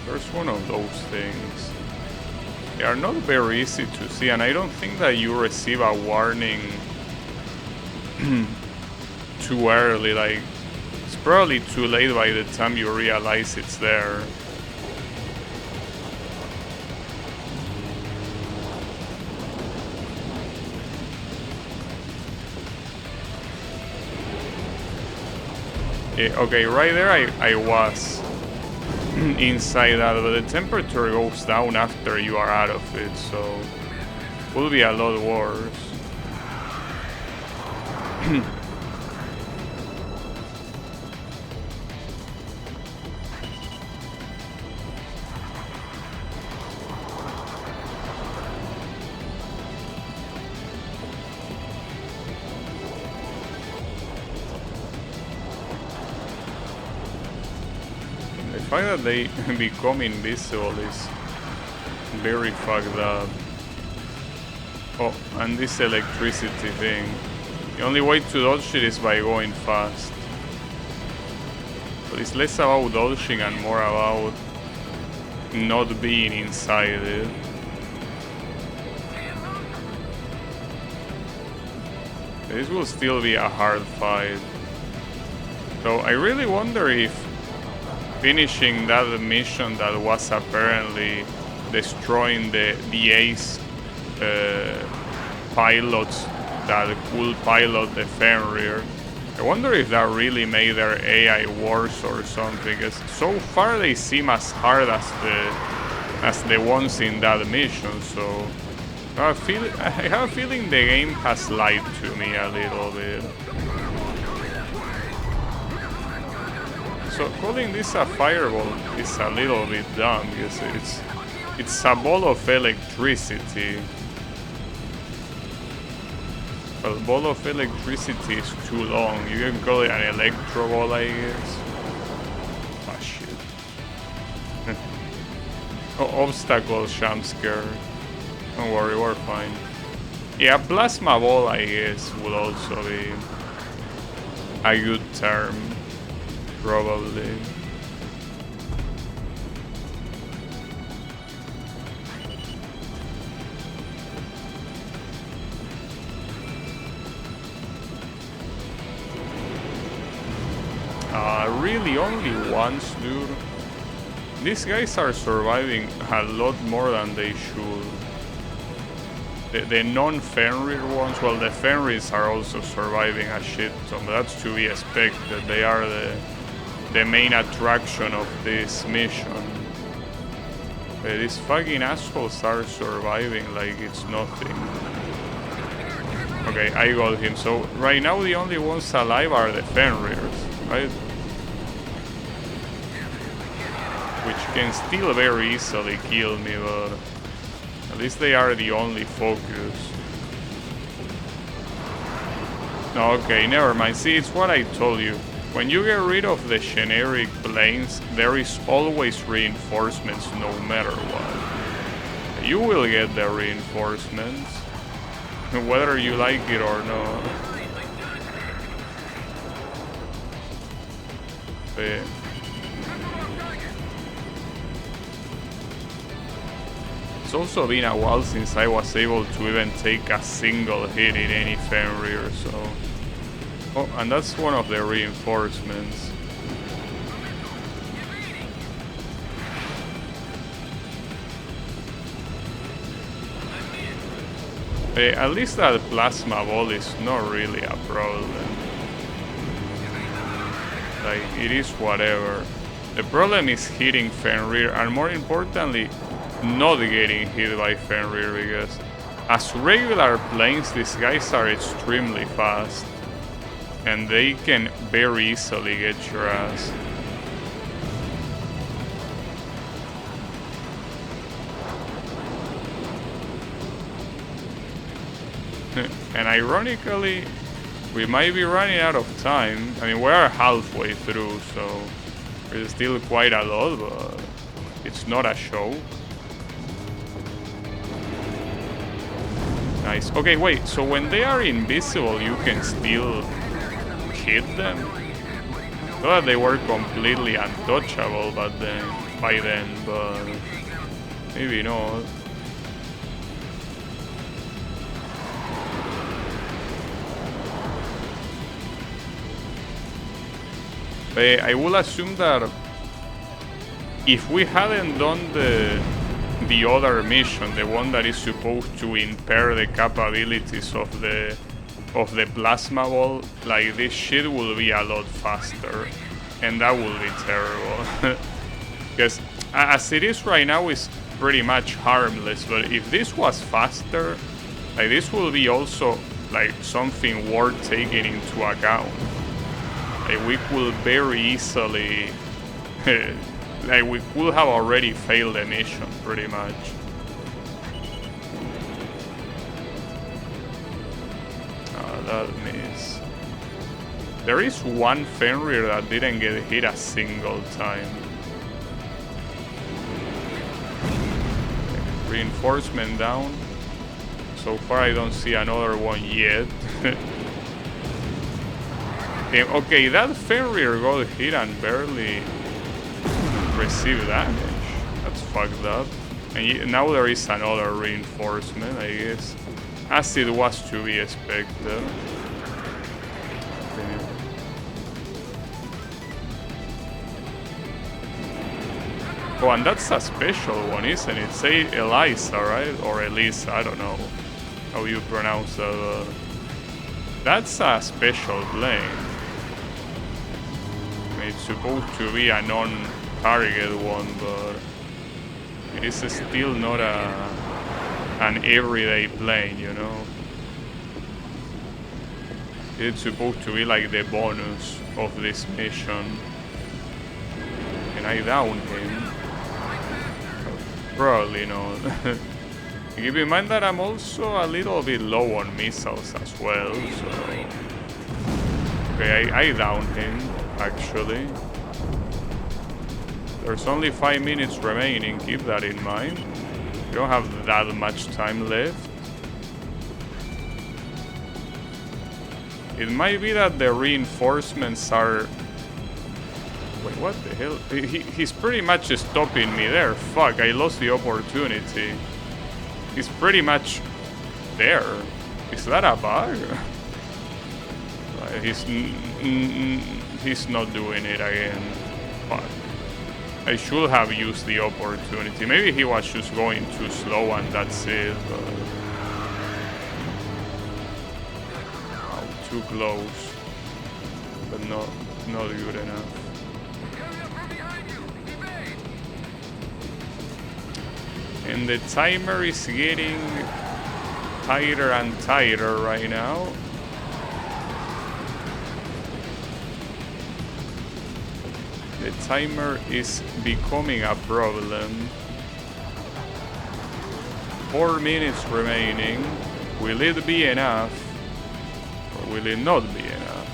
There's one of those things. They are not very easy to see, and I don't think that you receive a warning too early. Like, it's probably too late by the time you realize it's there. Yeah, okay, right there I was inside that, but the temperature goes down after you are out of it, so it will be a lot worse. fact that they become invisible is very fucked up. Oh, and this electricity thing. The only way to dodge it is by going fast. But it's less about dodging and more about not being inside it. This will still be a hard fight. So I really wonder if finishing that mission that was apparently destroying the Ace pilots that could pilot the Fenrir. I wonder if that really made their AI worse or something, because so far they seem as hard as the ones in that mission, so I have a feeling the game has lied to me a little bit. So calling this a fireball is a little bit dumb, because it's a ball of electricity. Well, ball of electricity is too long. You can call it an electro ball, I guess. Ah, shit. Oh, obstacle jump scare. Don't worry, we're fine. Yeah, plasma ball, I guess, would also be a good term. Probably. Really only once, dude. These guys are surviving a lot more than they should. The non-Fenrir ones, well, the Fenrirs are also surviving a shit ton, but that's to be expected. They are the main attraction of this mission. These fucking assholes are surviving like it's nothing. Okay, I got him. So right now the only ones alive are the Fenrirs, right? Which can still very easily kill me, but at least they are the only focus. Okay, never mind. See, it's what I told you. When you get rid of the generic planes, there is always reinforcements no matter what. You will get the reinforcements, whether you like it or not. But it's also been a while since I was able to even take a single hit in any Fenrir, so... Oh, and that's one of the reinforcements. At least that plasma ball is not really a problem. Like, it is whatever. The problem is hitting Fenrir, and more importantly, not getting hit by Fenrir, because as regular planes, these guys are extremely fast. And they can very easily get your ass. And ironically, we might be running out of time. I mean, we are halfway through, so there's still quite a lot, but it's not a show. Nice. Okay, wait, so when they are invisible, you can still hit them? I thought they were completely untouchable by then, but maybe not. I will assume that if we hadn't done the other mission, the one that is supposed to impair the capabilities of the plasma ball, like, this shit will be a lot faster, and that will be terrible. Because as it is right now, it's pretty much harmless, but if this was faster, like, this will be also like something worth taking into account. Like, we could very easily like, we could have already failed the mission pretty much. That miss. There is one Fenrir that didn't get hit a single time. reinforcement down. So far I don't see another one yet. Okay, that Fenrir got hit and barely received damage. That's fucked up. And now there is another reinforcement, I guess. As it was to be expected. Oh, and that's a special one, isn't it? Say Eliza, right? Or Elisa, I don't know how you pronounce that. That's a special plane. I mean, it's supposed to be a non-target one, but it is still not an everyday plane, you know? It's supposed to be like the bonus of this mission. Can I down him? Probably not. Keep in mind that I'm also a little bit low on missiles as well, so... Okay, I downed him, actually. There's only 5 minutes remaining, keep that in mind. You don't have that much time left. It might be that the reinforcements are... Wait, what the hell? He's pretty much stopping me there. Fuck, I lost the opportunity. He's pretty much there. Is that a bug? He's not doing it again. Fuck. I should have used the opportunity. Maybe he was just going too slow and that's it. Oh, too close. But not good enough. And the timer is getting tighter and tighter right now. The timer is becoming a problem. 4 minutes remaining. Will it be enough? Or will it not be enough?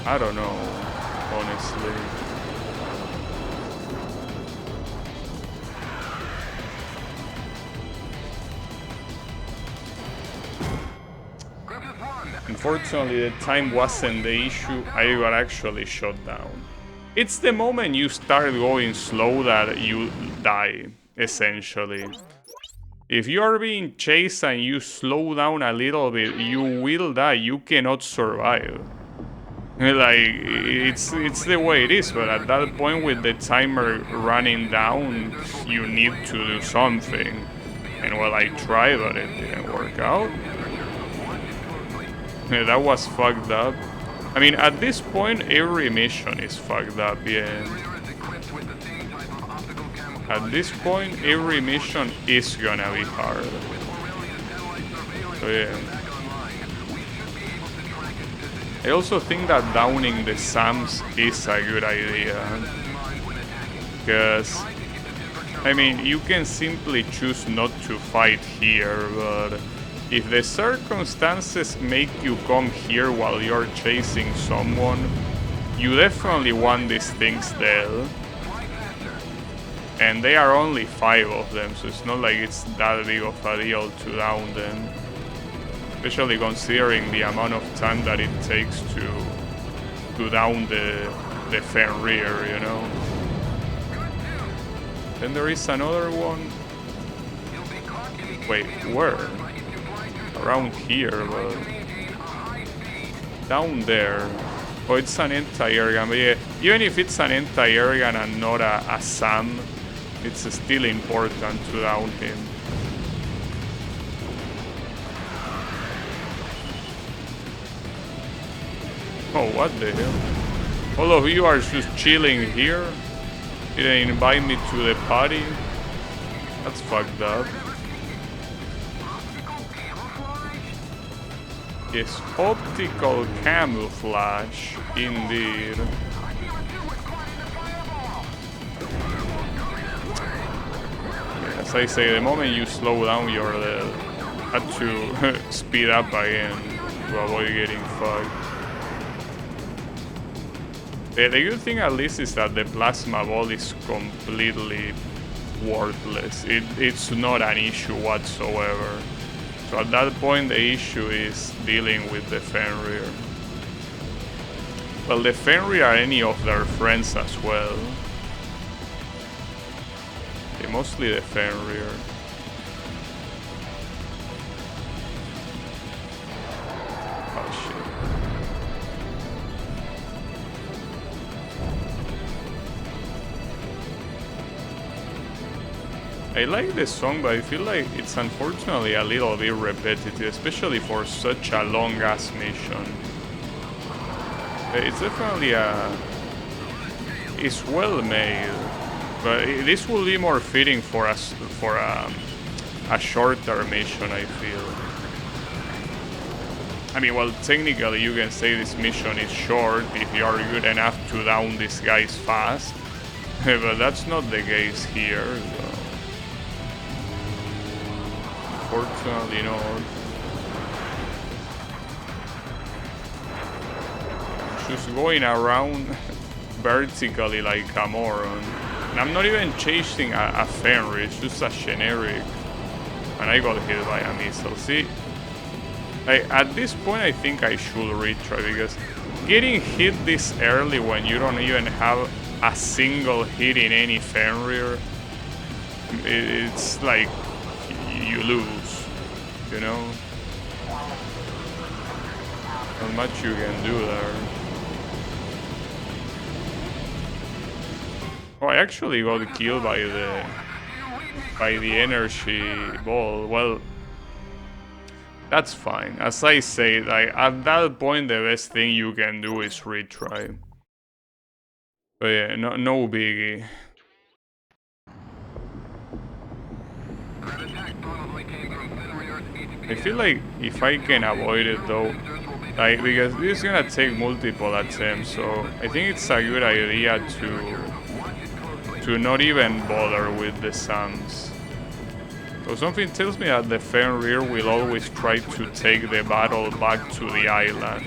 I don't know, honestly. Unfortunately, the time wasn't the issue. I got actually shot down. It's the moment you start going slow that you die, essentially. If you are being chased and you slow down a little bit, you will die. You cannot survive. Like, it's the way it is, but at that point with the timer running down, you need to do something. And well, I tried, but it didn't work out. Yeah, that was fucked up. I mean, at this point, every mission is fucked up, yeah. At this point, every mission is gonna be hard. So yeah. I also think that downing the SAMs is a good idea. Because, I mean, you can simply choose not to fight here, but if the circumstances make you come here while you're chasing someone, you definitely want these things dead. And they are only 5 of them, so it's not like it's that big of a deal to down them. Especially considering the amount of time that it takes to down the Fenrir, you know. Then there is another one. Wait, where? Around here, but down there. Oh, it's an anti-air gun, but yeah, even if it's an anti-air gun and not a SAM, it's still important to down him. Oh, what the hell? All of you are just chilling here? Didn't invite me to the party? That's fucked up. Yes, optical camouflage, indeed. As I say, the moment you slow down, you're dead. Had to speed up again to avoid getting fucked. The good thing at least is that the plasma ball is completely worthless. It's not an issue whatsoever. So at that point, the issue is dealing with the Fenrir. Well, the Fenrir are any of their friends as well. Okay, mostly the Fenrir. Oh shit. I like this song, but I feel like it's unfortunately a little bit repetitive, especially for such a long-ass mission. It's definitely it's well made, but this will be more fitting for us for a shorter mission, I feel. I mean, well, technically you can say this mission is short if you are good enough to down these guys fast, but that's not the case here. So. Unfortunately not. Just going around vertically like a moron. And I'm not even chasing a Fenrir, it's just a generic. And I got hit by a missile. See? At this point I think I should retry, because getting hit this early when you don't even have a single hit in any Fenrir, it's like you lose, you know? Not much you can do there. Oh, I actually got killed by the energy ball. Well, that's fine. As I say, like at that point, the best thing you can do is retry. But yeah, no biggie. I feel like if I can avoid it though, like because this is gonna take multiple attempts, so I think it's a good idea to not even bother with the Sams. So something tells me that the Fenrir will always try to take the battle back to the island.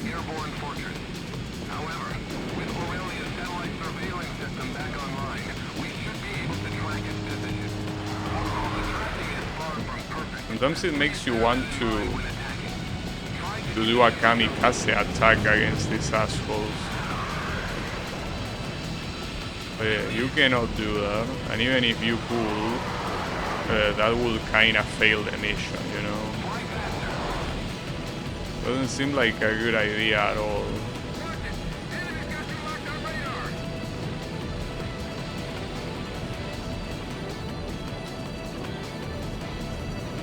Sometimes it makes you want to do a kamikaze attack against these assholes. But yeah, you cannot do that, and even if you could, that would kinda fail the mission, you know? Doesn't seem like a good idea at all.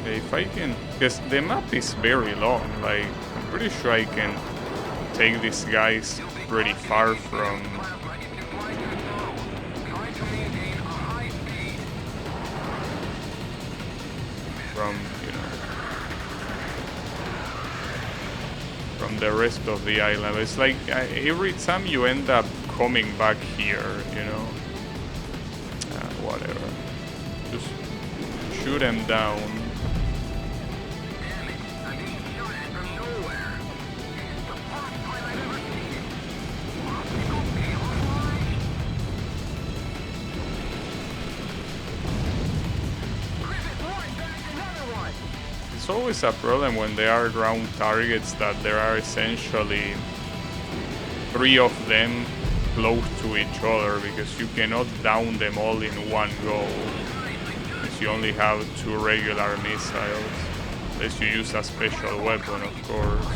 If I can, because the map is very long, like I'm pretty sure I can take these guys pretty far from you know, from the rest of the island. It's like every time you end up coming back here, you know, whatever, just shoot them down. It's always a problem when there are ground targets that there are essentially 3 of them close to each other, because you cannot down them all in one go. Because you only have 2 regular missiles, unless you use a special weapon, of course.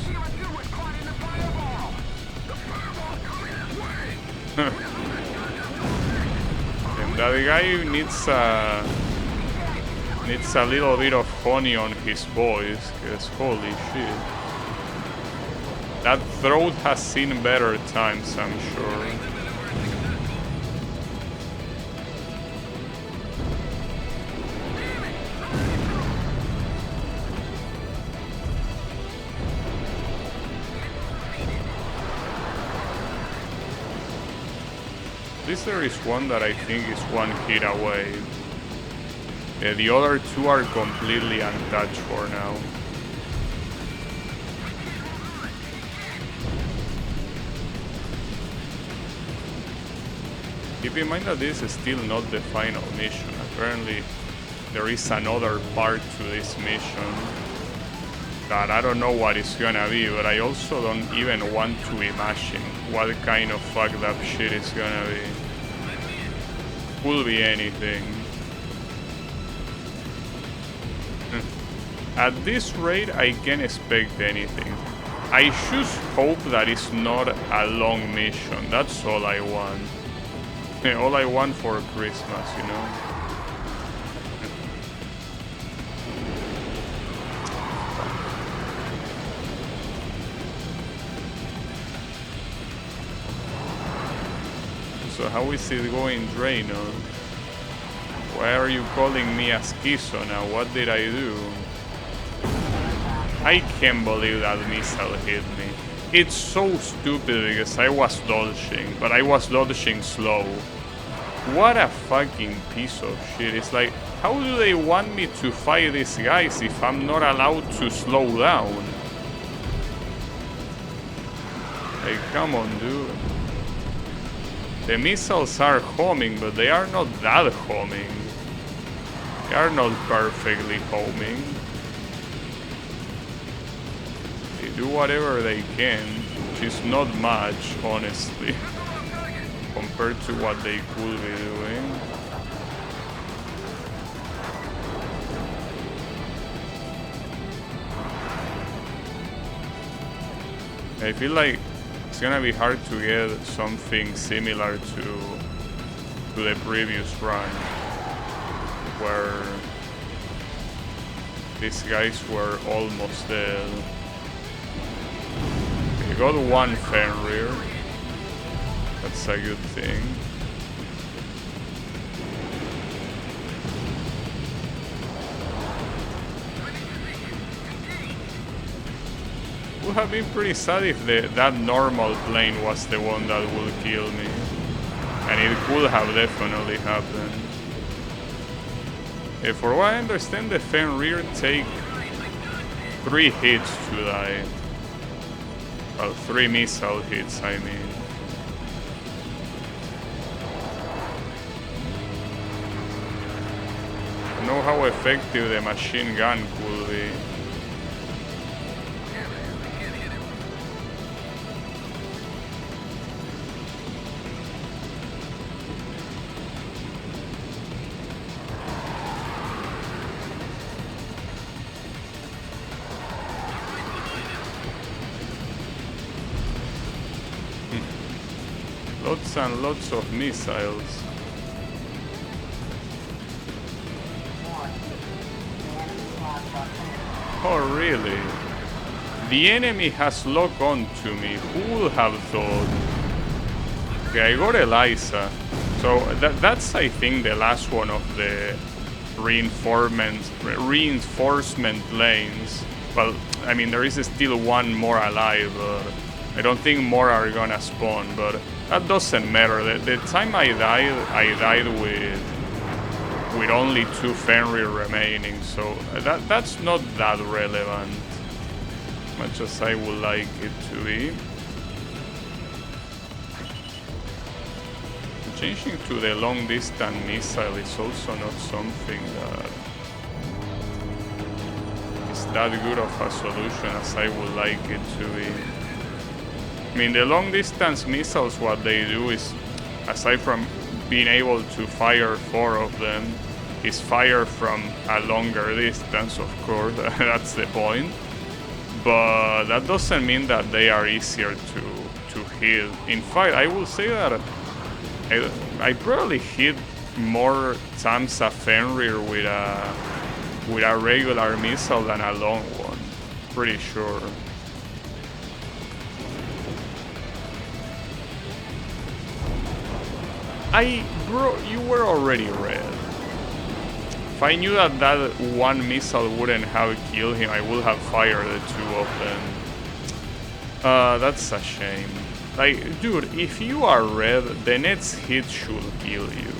And that guy needs a little bit of honey on his voice, because holy shit. That throat has seen better times, I'm sure. This there is one that I think is one hit away. The other 2 are completely untouched for now. Keep in mind that this is still not the final mission at apparently there is another part to this mission that I don't know what it's gonna be, but I also don't even want to imagine what kind of fucked up shit it's gonna be. Could be anything. At this rate, I can expect anything. I just hope that it's not a long mission. That's all I want. All I want for Christmas, you know? So how is it going, Drano? Why are you calling me a schizo now? What did I do? I can't believe that missile hit me. It's so stupid because I was dodging, but I was dodging slow. What a fucking piece of shit. It's like, how do they want me to fight these guys if I'm not allowed to slow down? Like, come on, dude. The missiles are homing, but they are not that homing. They are not perfectly homing. They do whatever they can, which is not much, honestly, compared to what they could be doing. I feel like it's gonna be hard to get something similar to the previous run, where these guys were almost dead. We got one Fenrir. That's a good thing. Would have been pretty sad if that normal plane was the one that would kill me. And it could have definitely happened. For what I understand, the Fenrir take 3 hits to die. Well, 3 missile hits, I mean. I don't know how effective the machine gun could be. Lots and lots of missiles. Oh really? The enemy has locked on to me. Who would have thought? Okay, I got Eliza. So that's I think the last one of the reinforcement lanes. Well, I mean there is still one more alive, but I don't think more are gonna spawn, but that doesn't matter. The time I died with only 2 Fenrir remaining, so that's not that relevant, much as I would like it to be. Changing to the long distance missile is also not something that is that good of a solution as I would like it to be. I mean, the long distance missiles, what they do is, aside from being able to fire 4 of them, is fire from a longer distance, of course, that's the point. But that doesn't mean that they are easier to hit. In fact, I will say that I probably hit more times a Fenrir with a regular missile than a long one. Pretty sure. Bro, you were already red. If I knew that that one missile wouldn't have killed him, I would have fired the 2 of them. That's a shame. Like, dude, if you are red, the next hit should kill you.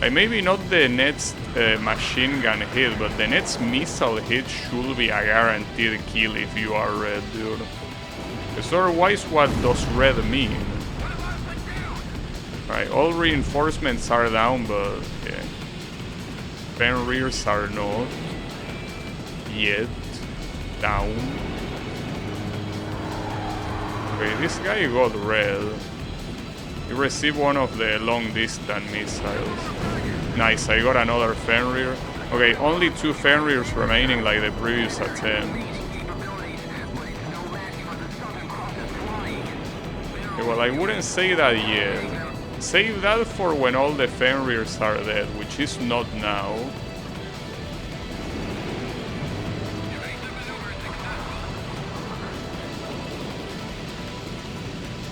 Like, maybe not the next machine gun hit, but the next missile hit should be a guaranteed kill if you are red, dude. Because otherwise, what does red mean? Right, all reinforcements are down, but yeah. Fenrirs are not yet down. Okay, this guy got red. He received one of the long-distance missiles. Nice, I got another Fenrir. Okay, only 2 Fenrirs remaining like the previous attempt. Okay, well, I wouldn't say that yet. Save that for when all the Fenrirs are dead, which is not now.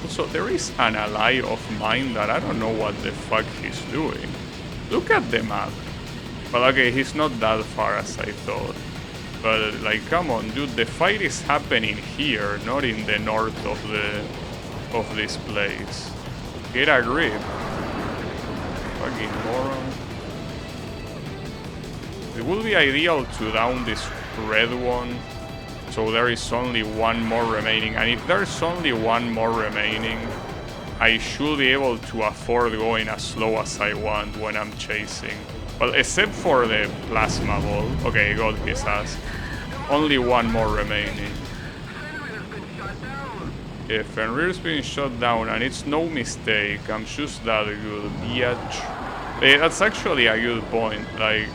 Also, there is an ally of mine that I don't know what the fuck he's doing. Look at the map. Well, okay, he's not that far as I thought. But, like, come on, dude, the fight is happening here, not in the north of this place. Get a grip. Fucking moron. It would be ideal to down this red one, so there is only 1 more remaining. And if there's only 1 more remaining, I should be able to afford going as slow as I want when I'm chasing. Well, except for the plasma ball. Okay, got his ass. Only 1 more remaining. Yeah, Fenrir's being shot down, and it's no mistake. I'm just that good, bitch. That's actually a good point. Like,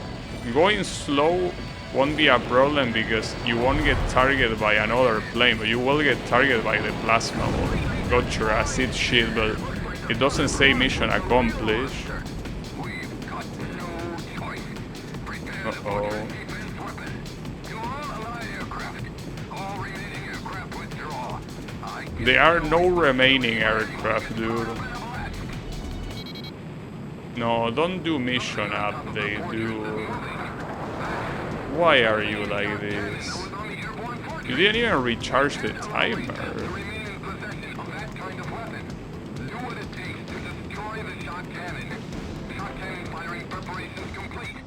going slow won't be a problem because you won't get targeted by another plane, but you will get targeted by the plasma ball. Got your acid shield, but it doesn't say mission accomplished. Uh-oh. There are no remaining aircraft, dude. No, don't do mission update, dude. Why are you like this? You didn't even recharge the timer.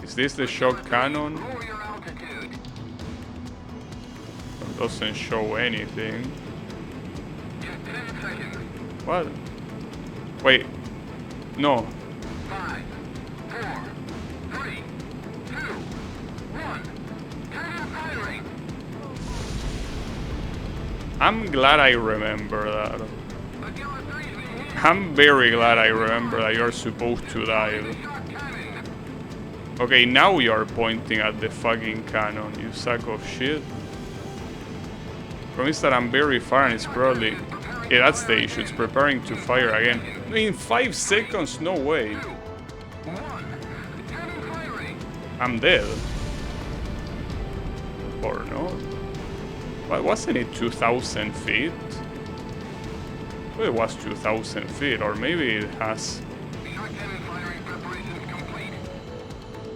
Is this the shock cannon? It doesn't show anything. What? Wait. No. 5, 4, 3, 2, 1. Firing. I'm glad I remember that. I'm very glad I remember that you're supposed to dive. Okay, now you're pointing at the fucking cannon, you sack of shit. Promise that I'm very far and it's probably... Yeah, that's the issue, it's preparing to fire again. In 5 seconds, no way. I'm dead. Or not? But wasn't it 2,000 feet? Well, it was 2,000 feet, or maybe it has...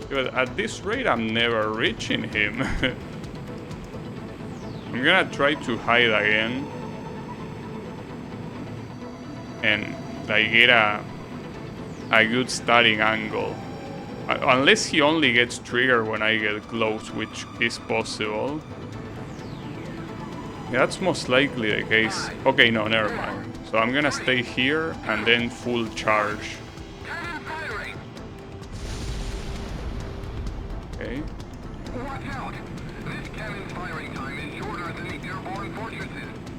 But at this rate, I'm never reaching him. I'm gonna try to hide again. And like get a good starting angle. Unless he only gets triggered when I get close, which is possible. Yeah, that's most likely the case. Okay, no, never mind. So I'm gonna stay here and then full charge. Okay.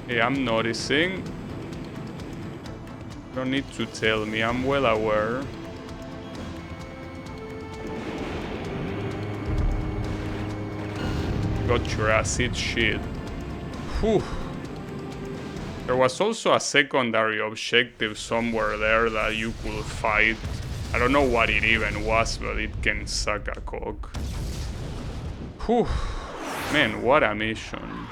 Yeah, I'm noticing. Don't need to tell me, I'm well aware. Got your acid shit. Whew. There was also a secondary objective somewhere there that you could fight. I don't know what it even was, but it can suck a cock. Whew. Man, what a mission.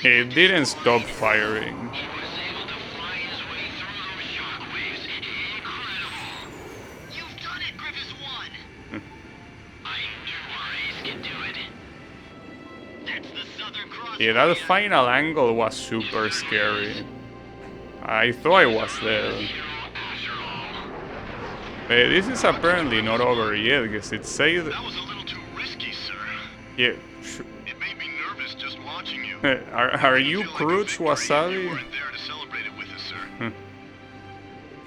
It didn't stop firing. Yeah, that final angle was super scary. I thought I was dead. This is apparently not over yet, because it said... That was a little too risky, sir. Yeah. It made me nervous just watching you. Are you Cruz Wasabi? You weren't there to celebrate it with us, sir.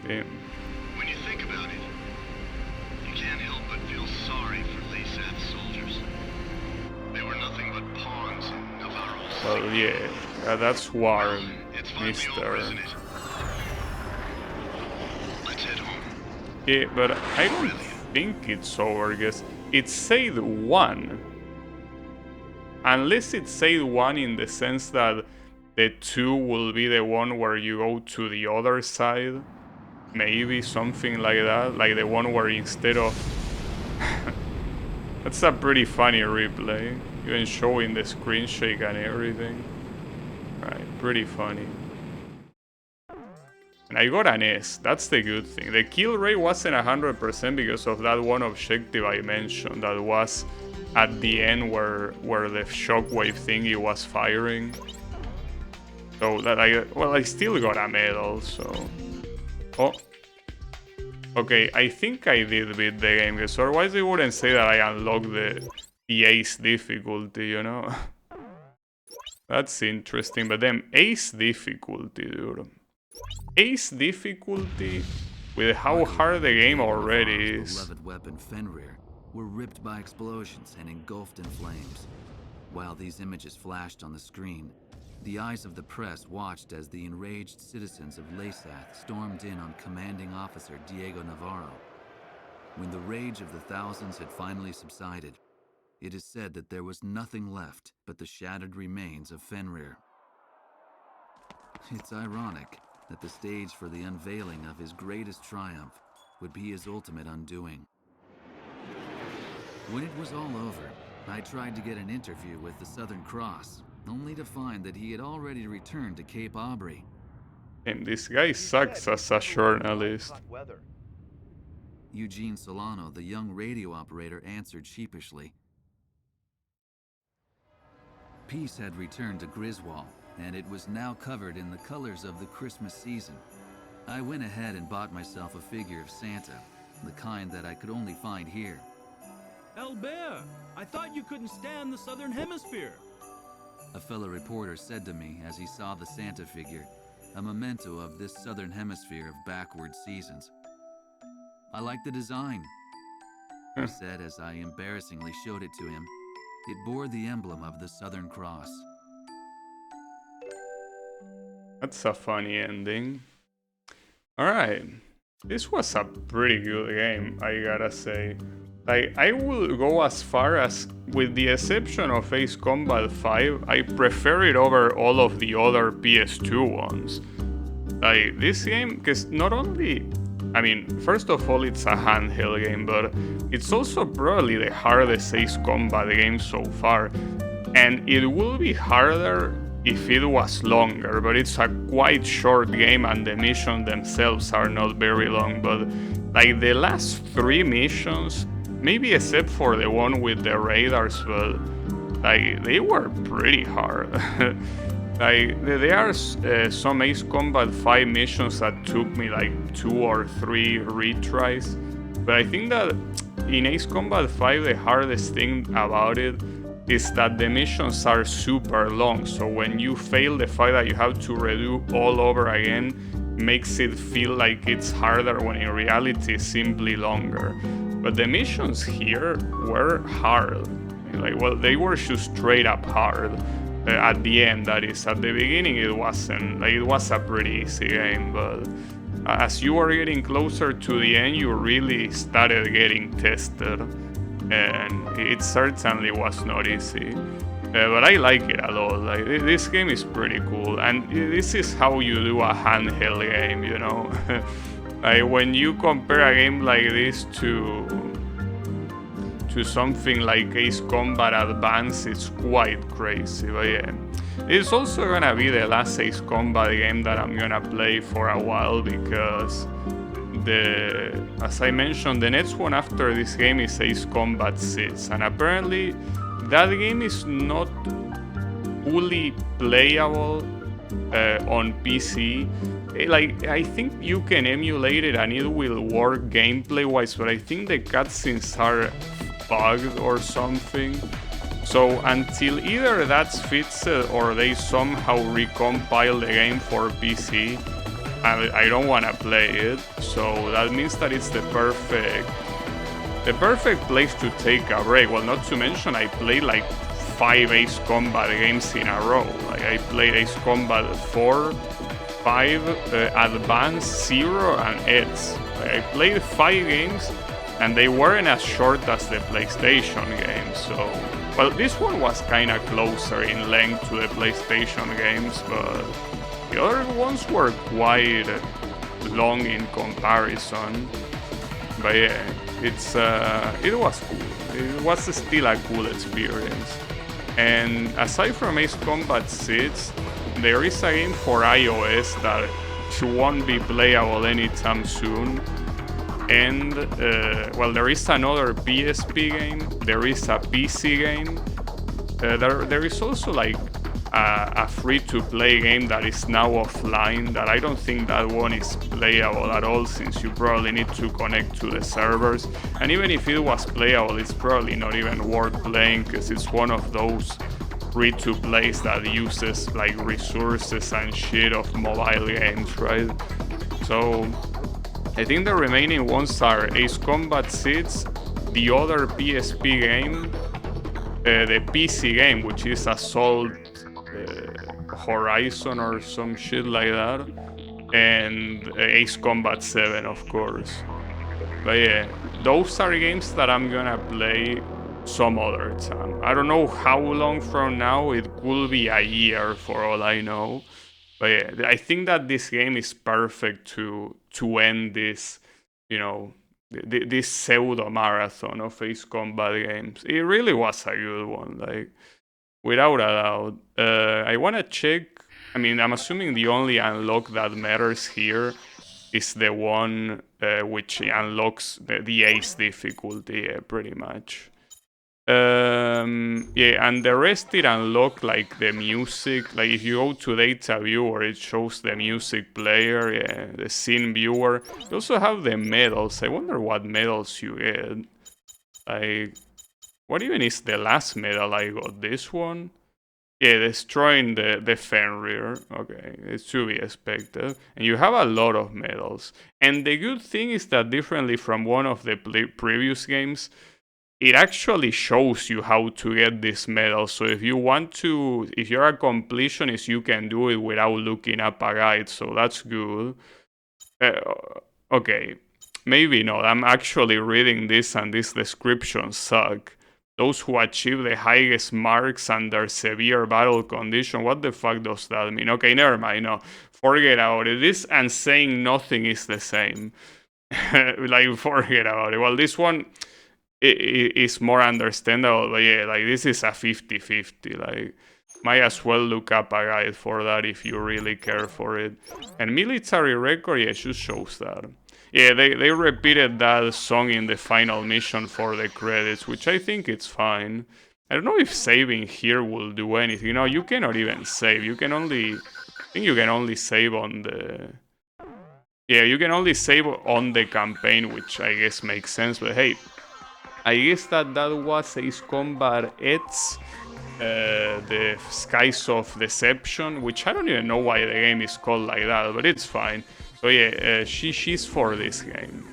Damn. When you think about it, can't help but feel sorry for Laysat's soldiers. They were nothing but pawns in Navarro's. Well, yeah, that's war, It's finally over, mister. isn't it? Let's head home. Yeah, but I don't think it's over, because it said 1. Unless it said 1 in the sense that the 2 will be the one where you go to the other side. Maybe something like that. Like the one where instead of... That's a pretty funny replay. Even showing the screen shake and everything. Right, pretty funny. And I got an S, that's the good thing. The kill rate wasn't 100% because of that one objective I mentioned that was at the end where the shockwave thingy was firing. So that I still got a medal, so... Oh. Okay, I think I did beat the game, because otherwise they wouldn't say that I unlocked the ace difficulty, you know? That's interesting, but then ace difficulty, dude. Ace difficulty with how hard the game already is. Beloved weapon Fenrir were ripped by explosions and engulfed in flames. While these images flashed on the screen, the eyes of the press watched as the enraged citizens of Laysath stormed in on commanding officer Diego Navarro. When the rage of the thousands had finally subsided, it is said that there was nothing left but the shattered remains of Fenrir. It's ironic that the stage for the unveiling of his greatest triumph would be his ultimate undoing. When it was all over, I tried to get an interview with the Southern Cross, only to find that he had already returned to Cape Aubrey. And this guy sucks as a journalist. Eugene Solano, the young radio operator, answered sheepishly. Peace had returned to Griswold, and it was now covered in the colors of the Christmas season. I went ahead and bought myself a figure of Santa, the kind that I could only find here. Albert, I thought you couldn't stand the Southern Hemisphere. A fellow reporter said to me as he saw the Santa figure, a memento of this Southern Hemisphere of backward seasons. I like the design, he said as I embarrassingly showed it to him. It bore the emblem of the Southern Cross. That's a funny ending. Alright. This was a pretty good game, I gotta say. Like, I will go as far as, with the exception of Ace Combat 5, I prefer it over all of the other PS2 ones. Like, this game, because not only... I mean, first of all, it's a handheld game, but it's also probably the hardest Ace Combat game so far. And it will be harder if it was longer, but it's a quite short game and the missions themselves are not very long. But like the last 3 missions, maybe except for the one with the radars, but like they were pretty hard. Like there are some Ace Combat 5 missions that took me like 2 or 3 retries, but I think that in Ace Combat 5 the hardest thing about it is that the missions are super long, so when you fail the fight that you have to redo all over again makes it feel like it's harder when in reality it's simply longer. But the missions here were hard. Like, well, they were just straight up hard. At the end, that is. At the beginning it wasn't. Like, it was a pretty easy game, but as you were getting closer to the end, you really started getting tested. And it certainly was not easy. But I like it a lot. Like, this game is pretty cool, and this is how you do a handheld game, you know. Like, when you compare a game like this to something like Ace Combat Advance, it's quite crazy. But yeah, it's also gonna be the last Ace Combat game that I'm gonna play for a while, because as I mentioned, the next one after this game is Ace Combat 6, and apparently that game is not fully playable on PC. Like, I think you can emulate it and it will work gameplay wise, but I think the cutscenes are bugged or something. So until either that's fixed or they somehow recompile the game for PC, I don't want to play it. So that means that it's the perfect the perfect place to take a break. Well, not to mention I played like 5 Ace Combat games in a row. Like I played Ace Combat 4, 5, Advance, 0, and Eds. Like I played 5 games, and they weren't as short as the PlayStation games. So, well, this one was kind of closer in length to the PlayStation games, but the other ones were quite long in comparison. But yeah, it was cool. It was still a cool experience. And aside from Ace Combat 6, there is a game for iOS that won't be playable anytime soon. And, well, there is another PSP game, there is a PC game, there is also like a free-to-play game that is now offline, that I don't think that one is playable at all, since you probably need to connect to the servers. And even if it was playable, it's probably not even worth playing, because it's one of those free-to-plays that uses like resources and shit of mobile games, right? So I think the remaining ones are Ace Combat 6, the other PSP game, the PC game, which is Assault Horizon or some shit like that, and Ace Combat 7, of course. But yeah, those are games that I'm gonna play some other time. I don't know how long from now, it could be a year for all I know. But yeah, I think that this game is perfect to end this, you know, this pseudo marathon of Ace Combat games. It really was a good one, like without a doubt. I want to check. I mean, I'm assuming the only unlock that matters here is the one which unlocks the Ace difficulty, yeah, pretty much. Yeah, and the rest it unlock like the music. Like if you go to data viewer, it shows the music player, yeah, the scene viewer. You also have the medals. I wonder what medals you get. Like, what even is the last medal I got? This one? Yeah, destroying the Fenrir. Okay, it's to be expected. And you have a lot of medals. And the good thing is that differently from one of the previous games, it actually shows you how to get this medal. So if you want to, if you're a completionist, you can do it without looking up a guide. So that's good. Okay, maybe not. I'm actually reading this and these descriptions suck. Those who achieve the highest marks under severe battle condition. What the fuck does that mean? Okay, never mind. No, forget about it. This and saying nothing is the same. Like, forget about it. Well, this one is more understandable, but yeah, like this is a 50-50. Like, might as well look up a guide for that if you really care for it. And military record, yeah, just shows that. Yeah, they repeated that song in the final mission for the credits, which I think it's fine. I don't know if saving here will do anything. You know, you cannot even save. You can only, I think you can only save on the, yeah, you can only save on the campaign, which I guess makes sense. But hey, I guess that was Ace Combat Eds, the Skies of Deception, which I don't even know why the game is called like that, but it's fine. So yeah, she's for this game.